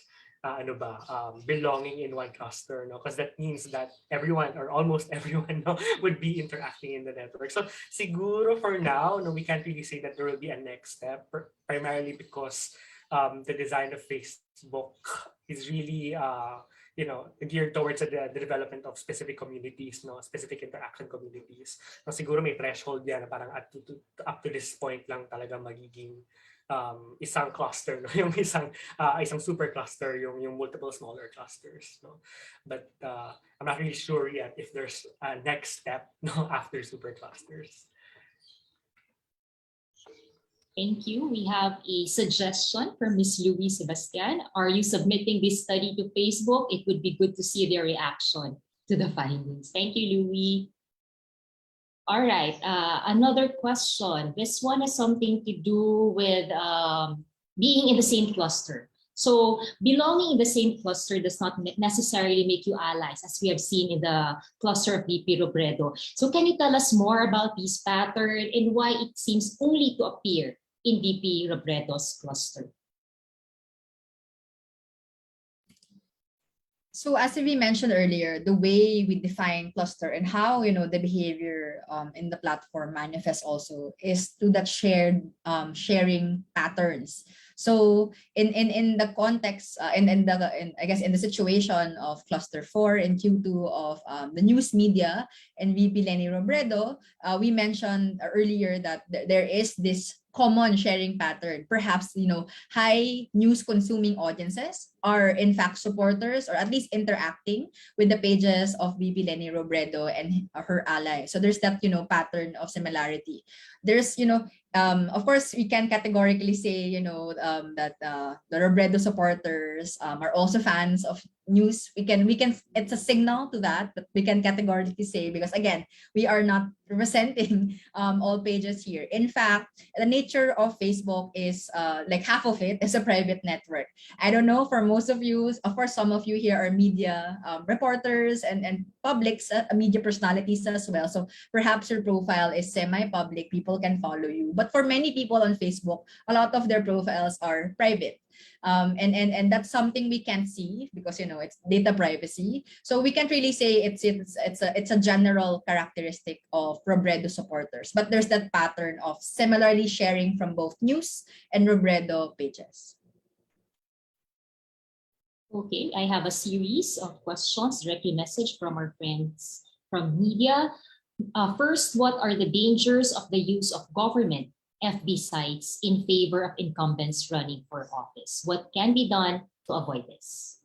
belonging in one cluster, no? Because that means that everyone or almost everyone would be interacting in the network. So siguro for now, we can't really say that there will be a next step, primarily because the design of Facebook is really geared towards the development of specific communities, no, specific interaction communities. No, siguro may threshold yan na parang up to this point lang talaga magiging isang cluster, no, yung isang super cluster, yung multiple smaller clusters, no. But I'm not really sure yet if there's a next step, no, after super clusters. Thank you. We have a suggestion from Ms. Louise Sebastian. Are you submitting this study to Facebook? It would be good to see their reaction to the findings. Thank you, Louis. All right, another question. This one has something to do with being in the same cluster. So belonging in the same cluster does not necessarily make you allies, as we have seen in the cluster of VP Robredo. So can you tell us more about this pattern and why it seems only to appear in VP Robredo's cluster? So as we mentioned earlier, the way we define cluster and how the behavior in the platform manifests also is to that sharing patterns. So in the context I guess in the situation of cluster 4 and Q2 of the news media and VP Lenny Robredo, we mentioned earlier that there is this common sharing pattern. Perhaps high news consuming audiences are in fact supporters or at least interacting with the pages of VP Lenny Robredo and her ally. So there's that pattern of similarity. There's of course we can categorically say that the Robredo supporters are also fans of news. We can it's a signal to that, but we can categorically say, because again we are not representing all pages here. In fact, the nature of Facebook is like half of it is a private network. I don't know, for most of you, of course some of you here are media reporters and publics, media personalities as well, so perhaps your profile is semi-public, people can follow you. But for many people on Facebook, a lot of their profiles are private. And that's something we can't see because it's data privacy. So we can't really say it's a general characteristic of Robredo supporters. But there's that pattern of similarly sharing from both news and Robredo pages. Okay, I have a series of questions directly messaged from our friends from media. First, what are the dangers of the use of government FB sites in favor of incumbents running for office? What can be done to avoid this?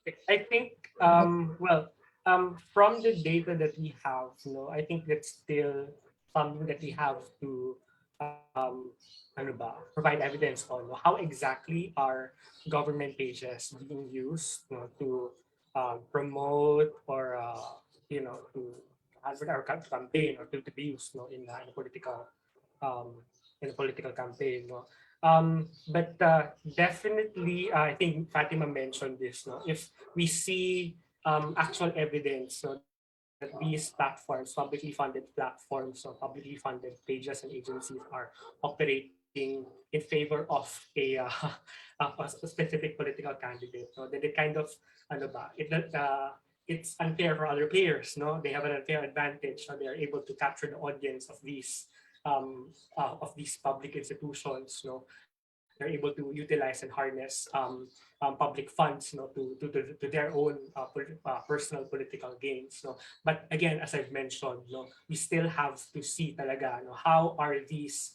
Okay, I think from the data that we have, I think that's still something that we have to provide evidence on. How exactly are government pages being used to promote or to advert our campaign, or to be used in a political campaign. But definitely, I think Fatima mentioned this. If we see actual evidence that these platforms, publicly funded platforms or publicly funded pages and agencies, are operating in favor of a specific political candidate, that it kind of it's unfair for other players. They have an unfair advantage. They are able to capture the audience of these public institutions. They're able to utilize and harness public funds to their own personal political gains. But again, as I've mentioned, we still have to see talaga how are these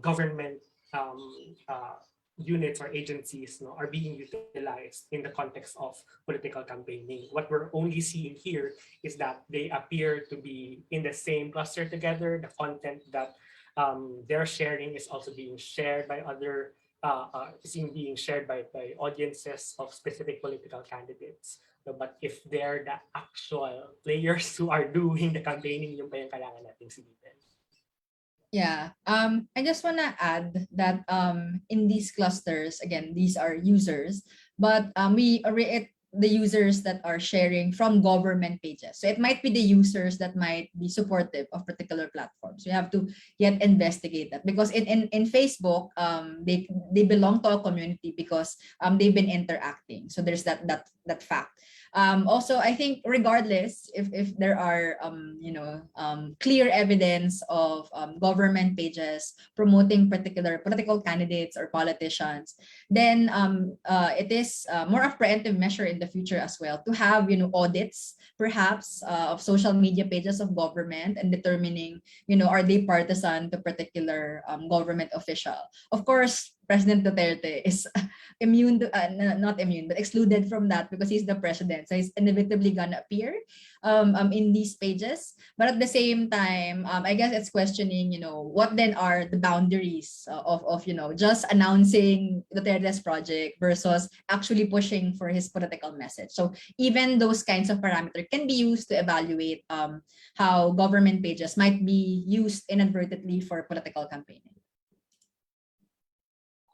government units or agencies are being utilized in the context of political campaigning. What we're only seeing here is that they appear to be in the same cluster together. The content that they're sharing is also being shared by other being shared by audiences of specific political candidates. But if they're the actual players who are doing the campaigning, yung pa yung kailangan nating silipin. Yeah. I just want to add that in these clusters, again, these are users, but the users that are sharing from government pages. So it might be the users that might be supportive of particular platforms. We have to yet investigate that, because in Facebook, they belong to a community because they've been interacting. So there's that fact. Also, I think regardless if there are clear evidence of government pages promoting particular political candidates or politicians, then it is more of preemptive measure in the future as well to have audits perhaps of social media pages of government, and determining are they partisan to particular government official. Of course, President Duterte is immune to, not immune, but excluded from that because he's the president. So he's inevitably gonna appear in these pages. But at the same time, I guess it's questioning, what then are the boundaries of just announcing Duterte's project versus actually pushing for his political message. So even those kinds of parameters can be used to evaluate how government pages might be used inadvertently for political campaigning.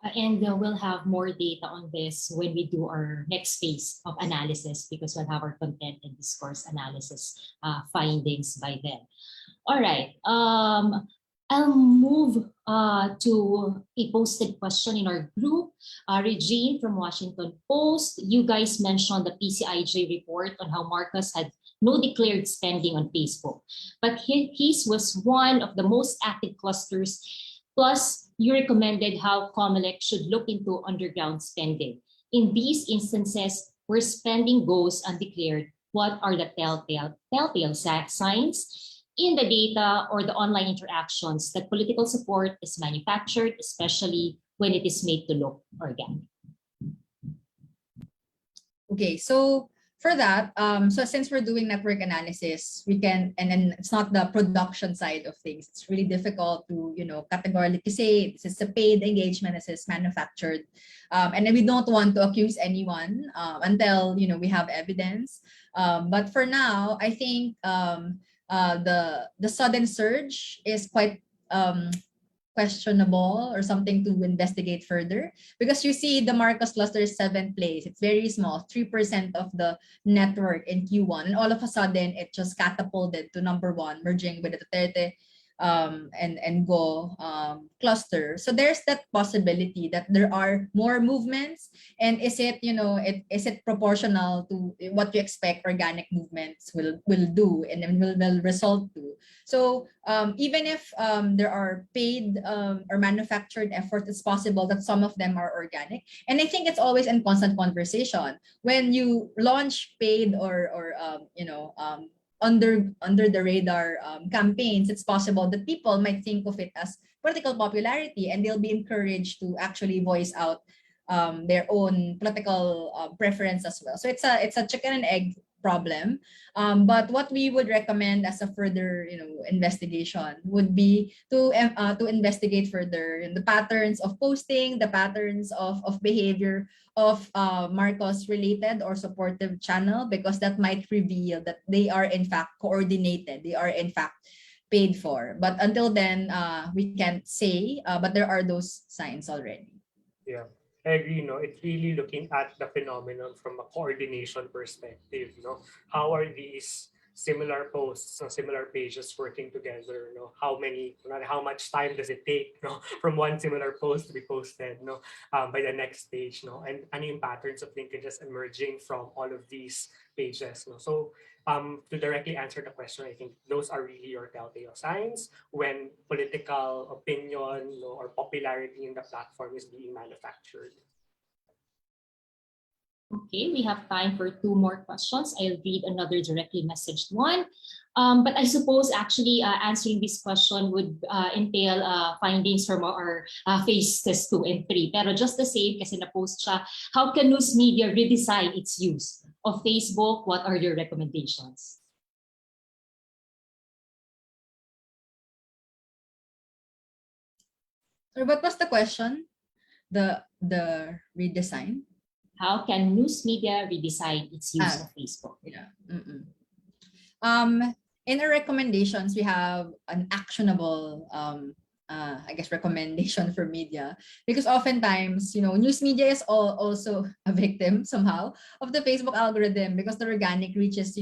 And we'll have more data on this when we do our next phase of analysis, because we'll have our content and discourse analysis findings by then. All right. I'll move to a posted question in our group. Regine from Washington Post, you guys mentioned the PCIJ report on how Marcos had no declared spending on Facebook, but his was one of the most active clusters. Plus, you recommended how COMELEC should look into underground spending. In these instances where spending goes undeclared, what are the telltale signs in the data or the online interactions that political support is manufactured, especially when it is made to look organic? Okay, so for that, so since we're doing network analysis, we can, and then it's not the production side of things. It's really difficult to, categorically say this is a paid engagement, this is manufactured. And then we don't want to accuse anyone until, we have evidence. But for now, I think the sudden surge is quite questionable or something to investigate further, because you see the Marcos cluster is 7th place. It's very small, 3% of the network in Q1, and all of a sudden it just catapulted to #1, merging with the Duterte and Go cluster. So there's that possibility that there are more movements, and is it is it proportional to what you expect organic movements will do and then will result to. So even if there are paid or manufactured efforts, it's possible that some of them are organic. And I think it's always in constant conversation when you launch paid or under the radar campaigns. It's possible that people might think of it as political popularity, and they'll be encouraged to actually voice out their own political preference as well. So it's a chicken and egg problem. But what we would recommend as a further investigation would be to investigate further the patterns of posting, the patterns of behavior of Marcos related or supportive channel, because that might reveal that they are in fact coordinated, they are in fact paid for. But until then, we can't say, but there are those signs already. Yeah, I agree. It's really looking at the phenomenon from a coordination perspective. How are these similar posts on similar pages working together? How much time does it take? From one similar post to be posted? By the next stage? And any patterns of linkages emerging from all of these pages? So to directly answer the question, I think those are really your telltale signs when political opinion or popularity in the platform is being manufactured. Okay, we have time for 2 more questions. I'll read another directly messaged one. But I suppose actually answering this question would entail findings from our phases 2 and 3. Pero just the same, kasi na-post siya, how can news media redesign its use of Facebook? What are your recommendations? So what was the question? The redesign? How can news media redesign its use of Facebook? Yeah. In our recommendations, we have an actionable I guess recommendation for media, because oftentimes, news media is also a victim somehow of the Facebook algorithm, because the organic reach is,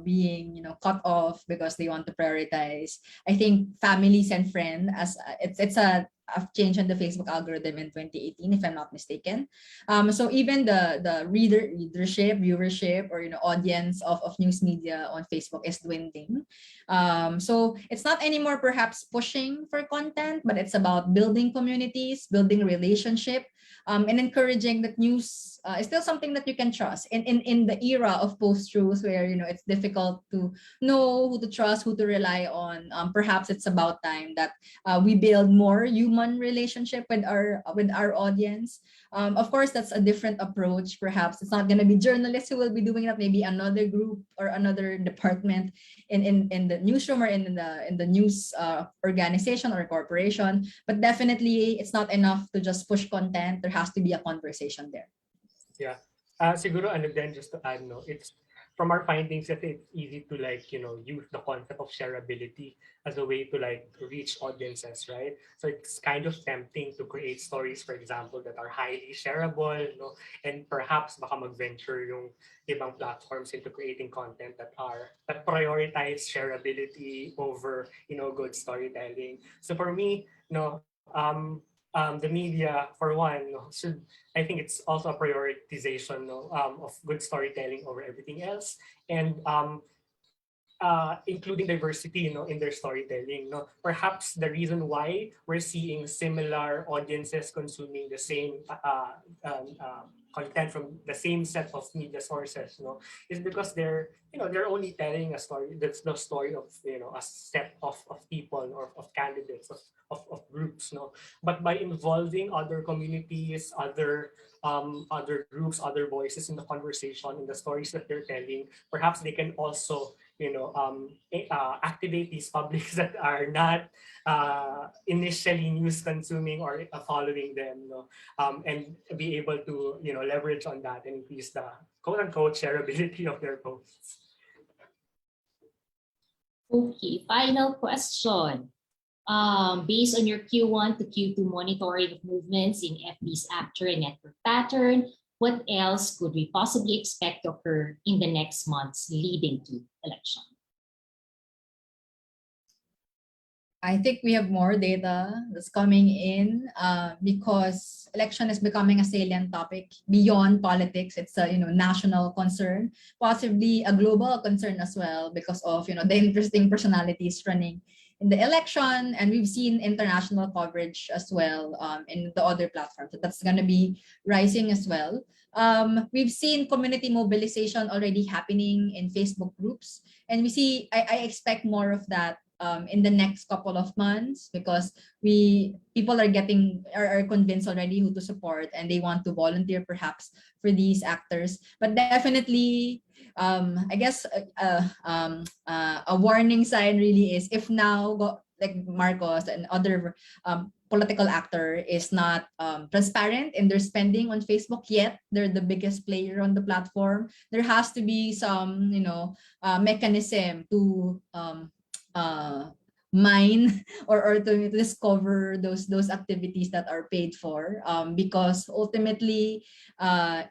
being, cut off because they want to prioritize, I think, families and friends, as it's a change on the Facebook algorithm in 2018, if I'm not mistaken. So even the readership, viewership, or audience of news media on Facebook is dwindling. So it's not anymore perhaps pushing for content, but it's about building communities, building relationship, and encouraging that news is still something that you can trust. In the era of post-truth, where it's difficult to know who to trust, who to rely on, perhaps it's about time that we build more human relationship with our audience. Of course, that's a different approach. Perhaps it's not going to be journalists who will be doing that. Maybe another group or another department in the newsroom, or in the news organization or corporation. But definitely, it's not enough to just push content. There has to be a conversation there. Yeah. Siguro ano din, just to add, no, it's from our findings that it's easy to use the concept of shareability as a way to reach audiences, right? So it's kind of tempting to create stories, for example, that are highly shareable, no, and perhaps baka mag-venture yung ibang platforms into creating content that prioritize shareability over good storytelling. So for me, no, the media, for one, no, should, I think it's also a prioritization, no, of good storytelling over everything else, and including diversity, in their storytelling. No, perhaps the reason why we're seeing similar audiences consuming the same content from the same set of media sources, no, is because they're only telling a story. That's the story of a set of people, or of candidates, of groups, no. But by involving other communities, other groups, other voices in the conversation, in the stories that they're telling, perhaps they can also activate these publics that are not initially news consuming or following them, no? And be able to leverage on that and increase the quote unquote shareability of their posts. Okay, final question. Based on your Q1 to Q2 monitoring of movements in FB's actor and network pattern, what else could we possibly expect to occur in the next months leading to election? I think we have more data that's coming in, because election is becoming a salient topic beyond politics. It's a national concern, possibly a global concern as well, because of the interesting personalities running in the election, and we've seen international coverage as well, in the other platforms. So that's going to be rising as well. We've seen community mobilization already happening in Facebook groups, and I expect more of that in the next couple of months, because people are convinced already who to support, and they want to volunteer perhaps for these actors. But definitely, I guess a warning sign really is if now like Marcos and other political actor is not transparent in their spending on Facebook, yet they're the biggest player on the platform. There has to be some mechanism to mine or to discover those activities that are paid for, because ultimately,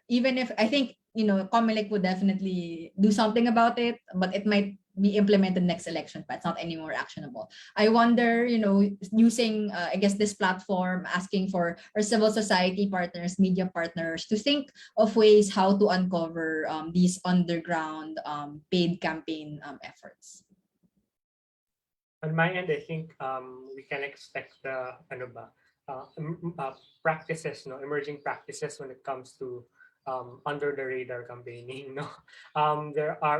even if I think Comelec would definitely do something about it, but it might be implemented next election, but it's not anymore actionable. I wonder, using I guess this platform, asking for our civil society partners, media partners, to think of ways how to uncover these underground paid campaign efforts. On my end, I think we can expect practices, no, emerging practices when it comes to under the radar campaigning. No,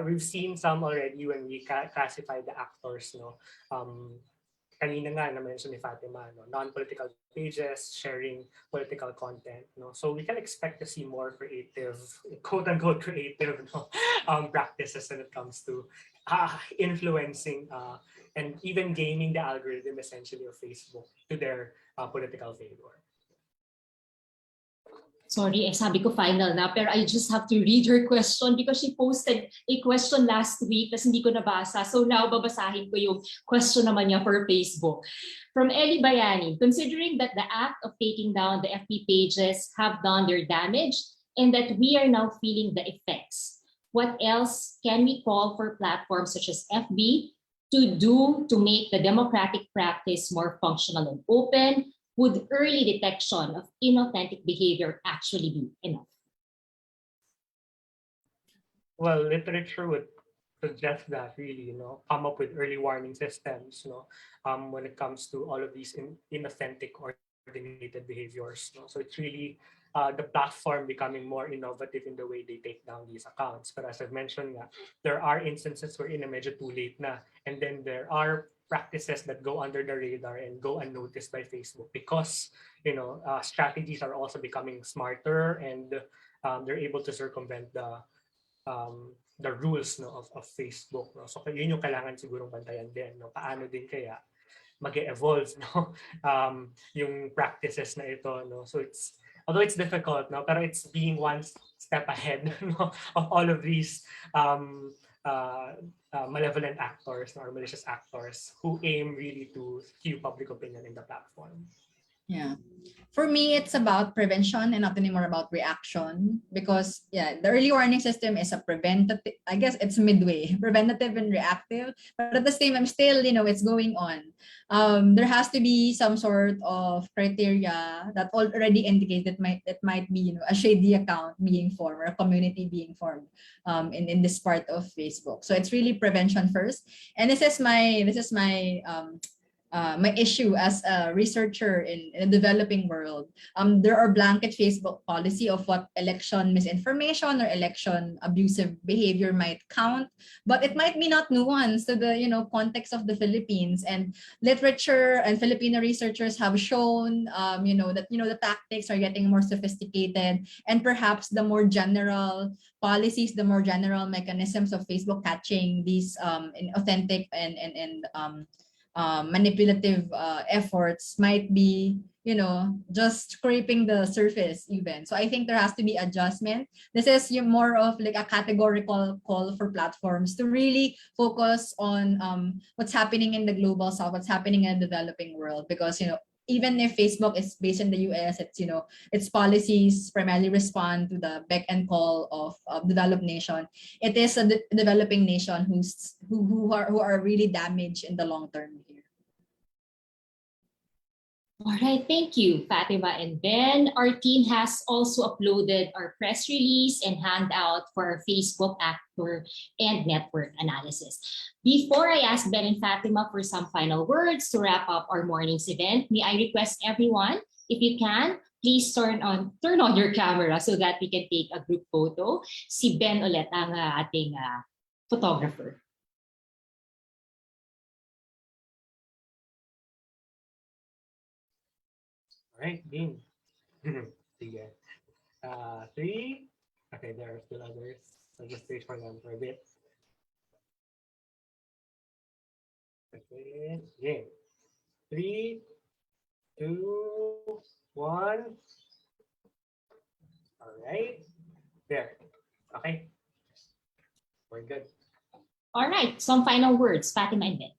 we've seen some already when we classify the actors. No, kanina nga na-mention ni Fatima, no, non-political pages sharing political content. No, so we can expect to see more creative, quote unquote creative, no, practices when it comes to influencing and even gaming the algorithm essentially of Facebook to their political favor. Sorry, sabi ko final na, pero I just have to read her question because she posted a question last week tapos hindi ko nabasa. So now, babasahin ko yung question naman niya for Facebook. From Eli Bayani, considering that the act of taking down the FB pages have done their damage and that we are now feeling the effects, what else can we call for platforms such as FB to do to make the democratic practice more functional and open? Would early detection of inauthentic behavior actually be enough? Well, literature would suggest that really, come up with early warning systems, when it comes to all of these inauthentic coordinated behaviors. So it's really the platform becoming more innovative in the way they take down these accounts. But as I've mentioned, there are instances where in a medyo too late na, and then there are practices that go under the radar and go unnoticed by Facebook because strategies are also becoming smarter and they're able to circumvent the rules of Facebook. So yun yung kailangan sigurong bantayan din. Paano din kaya mag-evolve yung practices na ito. So although it's difficult, pero it's being one step ahead of all of these malevolent actors or malicious actors who aim really to skew public opinion in the platform. Yeah. For me, it's about prevention and not anymore about reaction because the early warning system is a preventative, I guess it's midway, preventative and reactive, but at the same time, still, it's going on. There has to be some sort of criteria that already indicate that might be, a shady account being formed or a community being formed in this part of Facebook. So it's really prevention first. And this is my my issue as a researcher in a developing world. There are blanket Facebook policy of what election misinformation or election abusive behavior might count, but it might be not nuanced to the context of the Philippines. And literature and Filipino researchers have shown that the tactics are getting more sophisticated, and perhaps the more general policies, the more general mechanisms of Facebook catching these inauthentic and manipulative efforts might be just scraping the surface even. So I think there has to be adjustment. This is more of like a categorical call for platforms to really focus on what's happening in the global south, what's happening in the developing world, because even if Facebook is based in the US, its policies primarily respond to the beck and call of developed nation. It is a developing nation who are really damaged in the long term here. All right, thank you, Fatima and Ben. Our team has also uploaded our press release and handout for our Facebook actor and network analysis. Before I ask Ben and Fatima for some final words to wrap up our morning's event, may I request everyone, if you can, please turn on your camera so that we can take a group photo. Si Ben ulit ang ating photographer. All right, game. Sige. 3. Okay, there are still others. So just wait for them for a bit. Okay, game. 3, 2, 1. All right. There. Okay. We're good. All right, some final words, Fatima and Ben.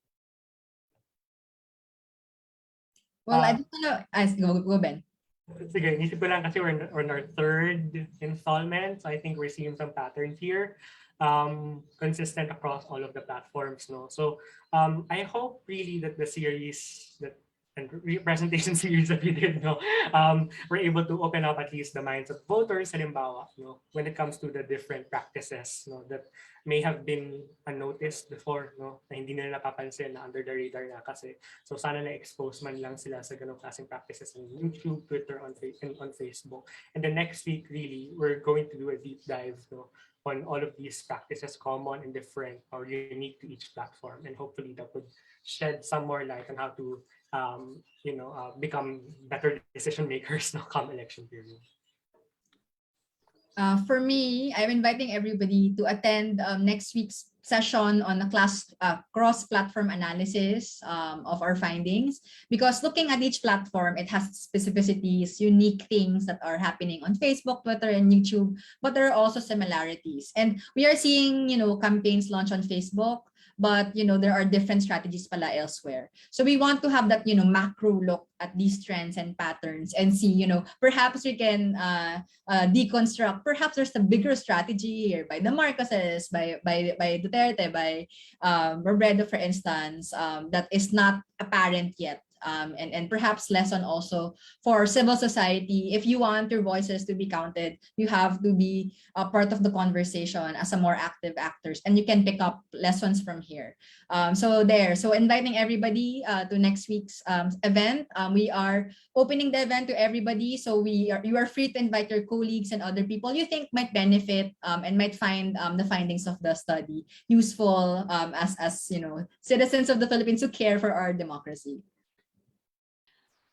Well, I just want to ask, go Ben. Sige, inisip ko lang kasi we're on our third installment. So I think we're seeing some patterns here, consistent across all of the platforms. So I hope really that the series and presentation series that we did, we're able to open up at least the minds of voters, halimbawa, when it comes to the different practices, that may have been unnoticed before, na hindi nila napapansin, na under the radar na kasi. So sana na-expose man lang sila sa ganong klaseng practices on YouTube, Twitter, on Facebook. And the next week, really, we're going to do a deep dive, on all of these practices, common and different or unique to each platform. And hopefully that would shed some more light on how to become better decision makers come election period. For me, I'm inviting everybody to attend next week's session on the cross-platform analysis of our findings, because looking at each platform, it has specificities, unique things that are happening on Facebook, Twitter, and YouTube, but there are also similarities. And we are seeing, campaigns launch on Facebook, but there are different strategies pala elsewhere. So we want to have that macro look at these trends and patterns and see, perhaps we can deconstruct. Perhaps there's a bigger strategy here by the Marcoses, by Duterte, by Robredo, for instance, that is not apparent yet. And perhaps lesson also for civil society. If you want your voices to be counted, you have to be a part of the conversation as a more active actors, and you can pick up lessons from here. So inviting everybody to next week's event. We are opening the event to everybody, so you are free to invite your colleagues and other people you think might benefit and might find the findings of the study useful as citizens of the Philippines who care for our democracy.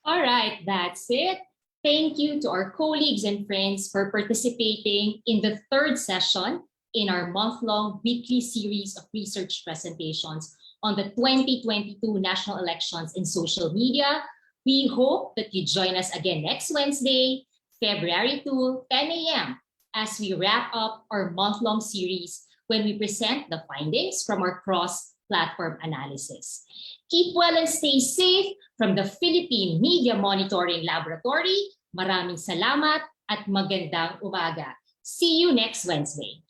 All right, that's it. Thank you to our colleagues and friends for participating in the third session in our month-long weekly series of research presentations on the 2022 national elections in social media. We hope that you join us again next Wednesday, February 2, 10 a.m., as we wrap up our month-long series when we present the findings from our cross-platform analysis. Keep well and stay safe from the Philippine Media Monitoring Laboratory. Maraming salamat at magandang umaga. See you next Wednesday.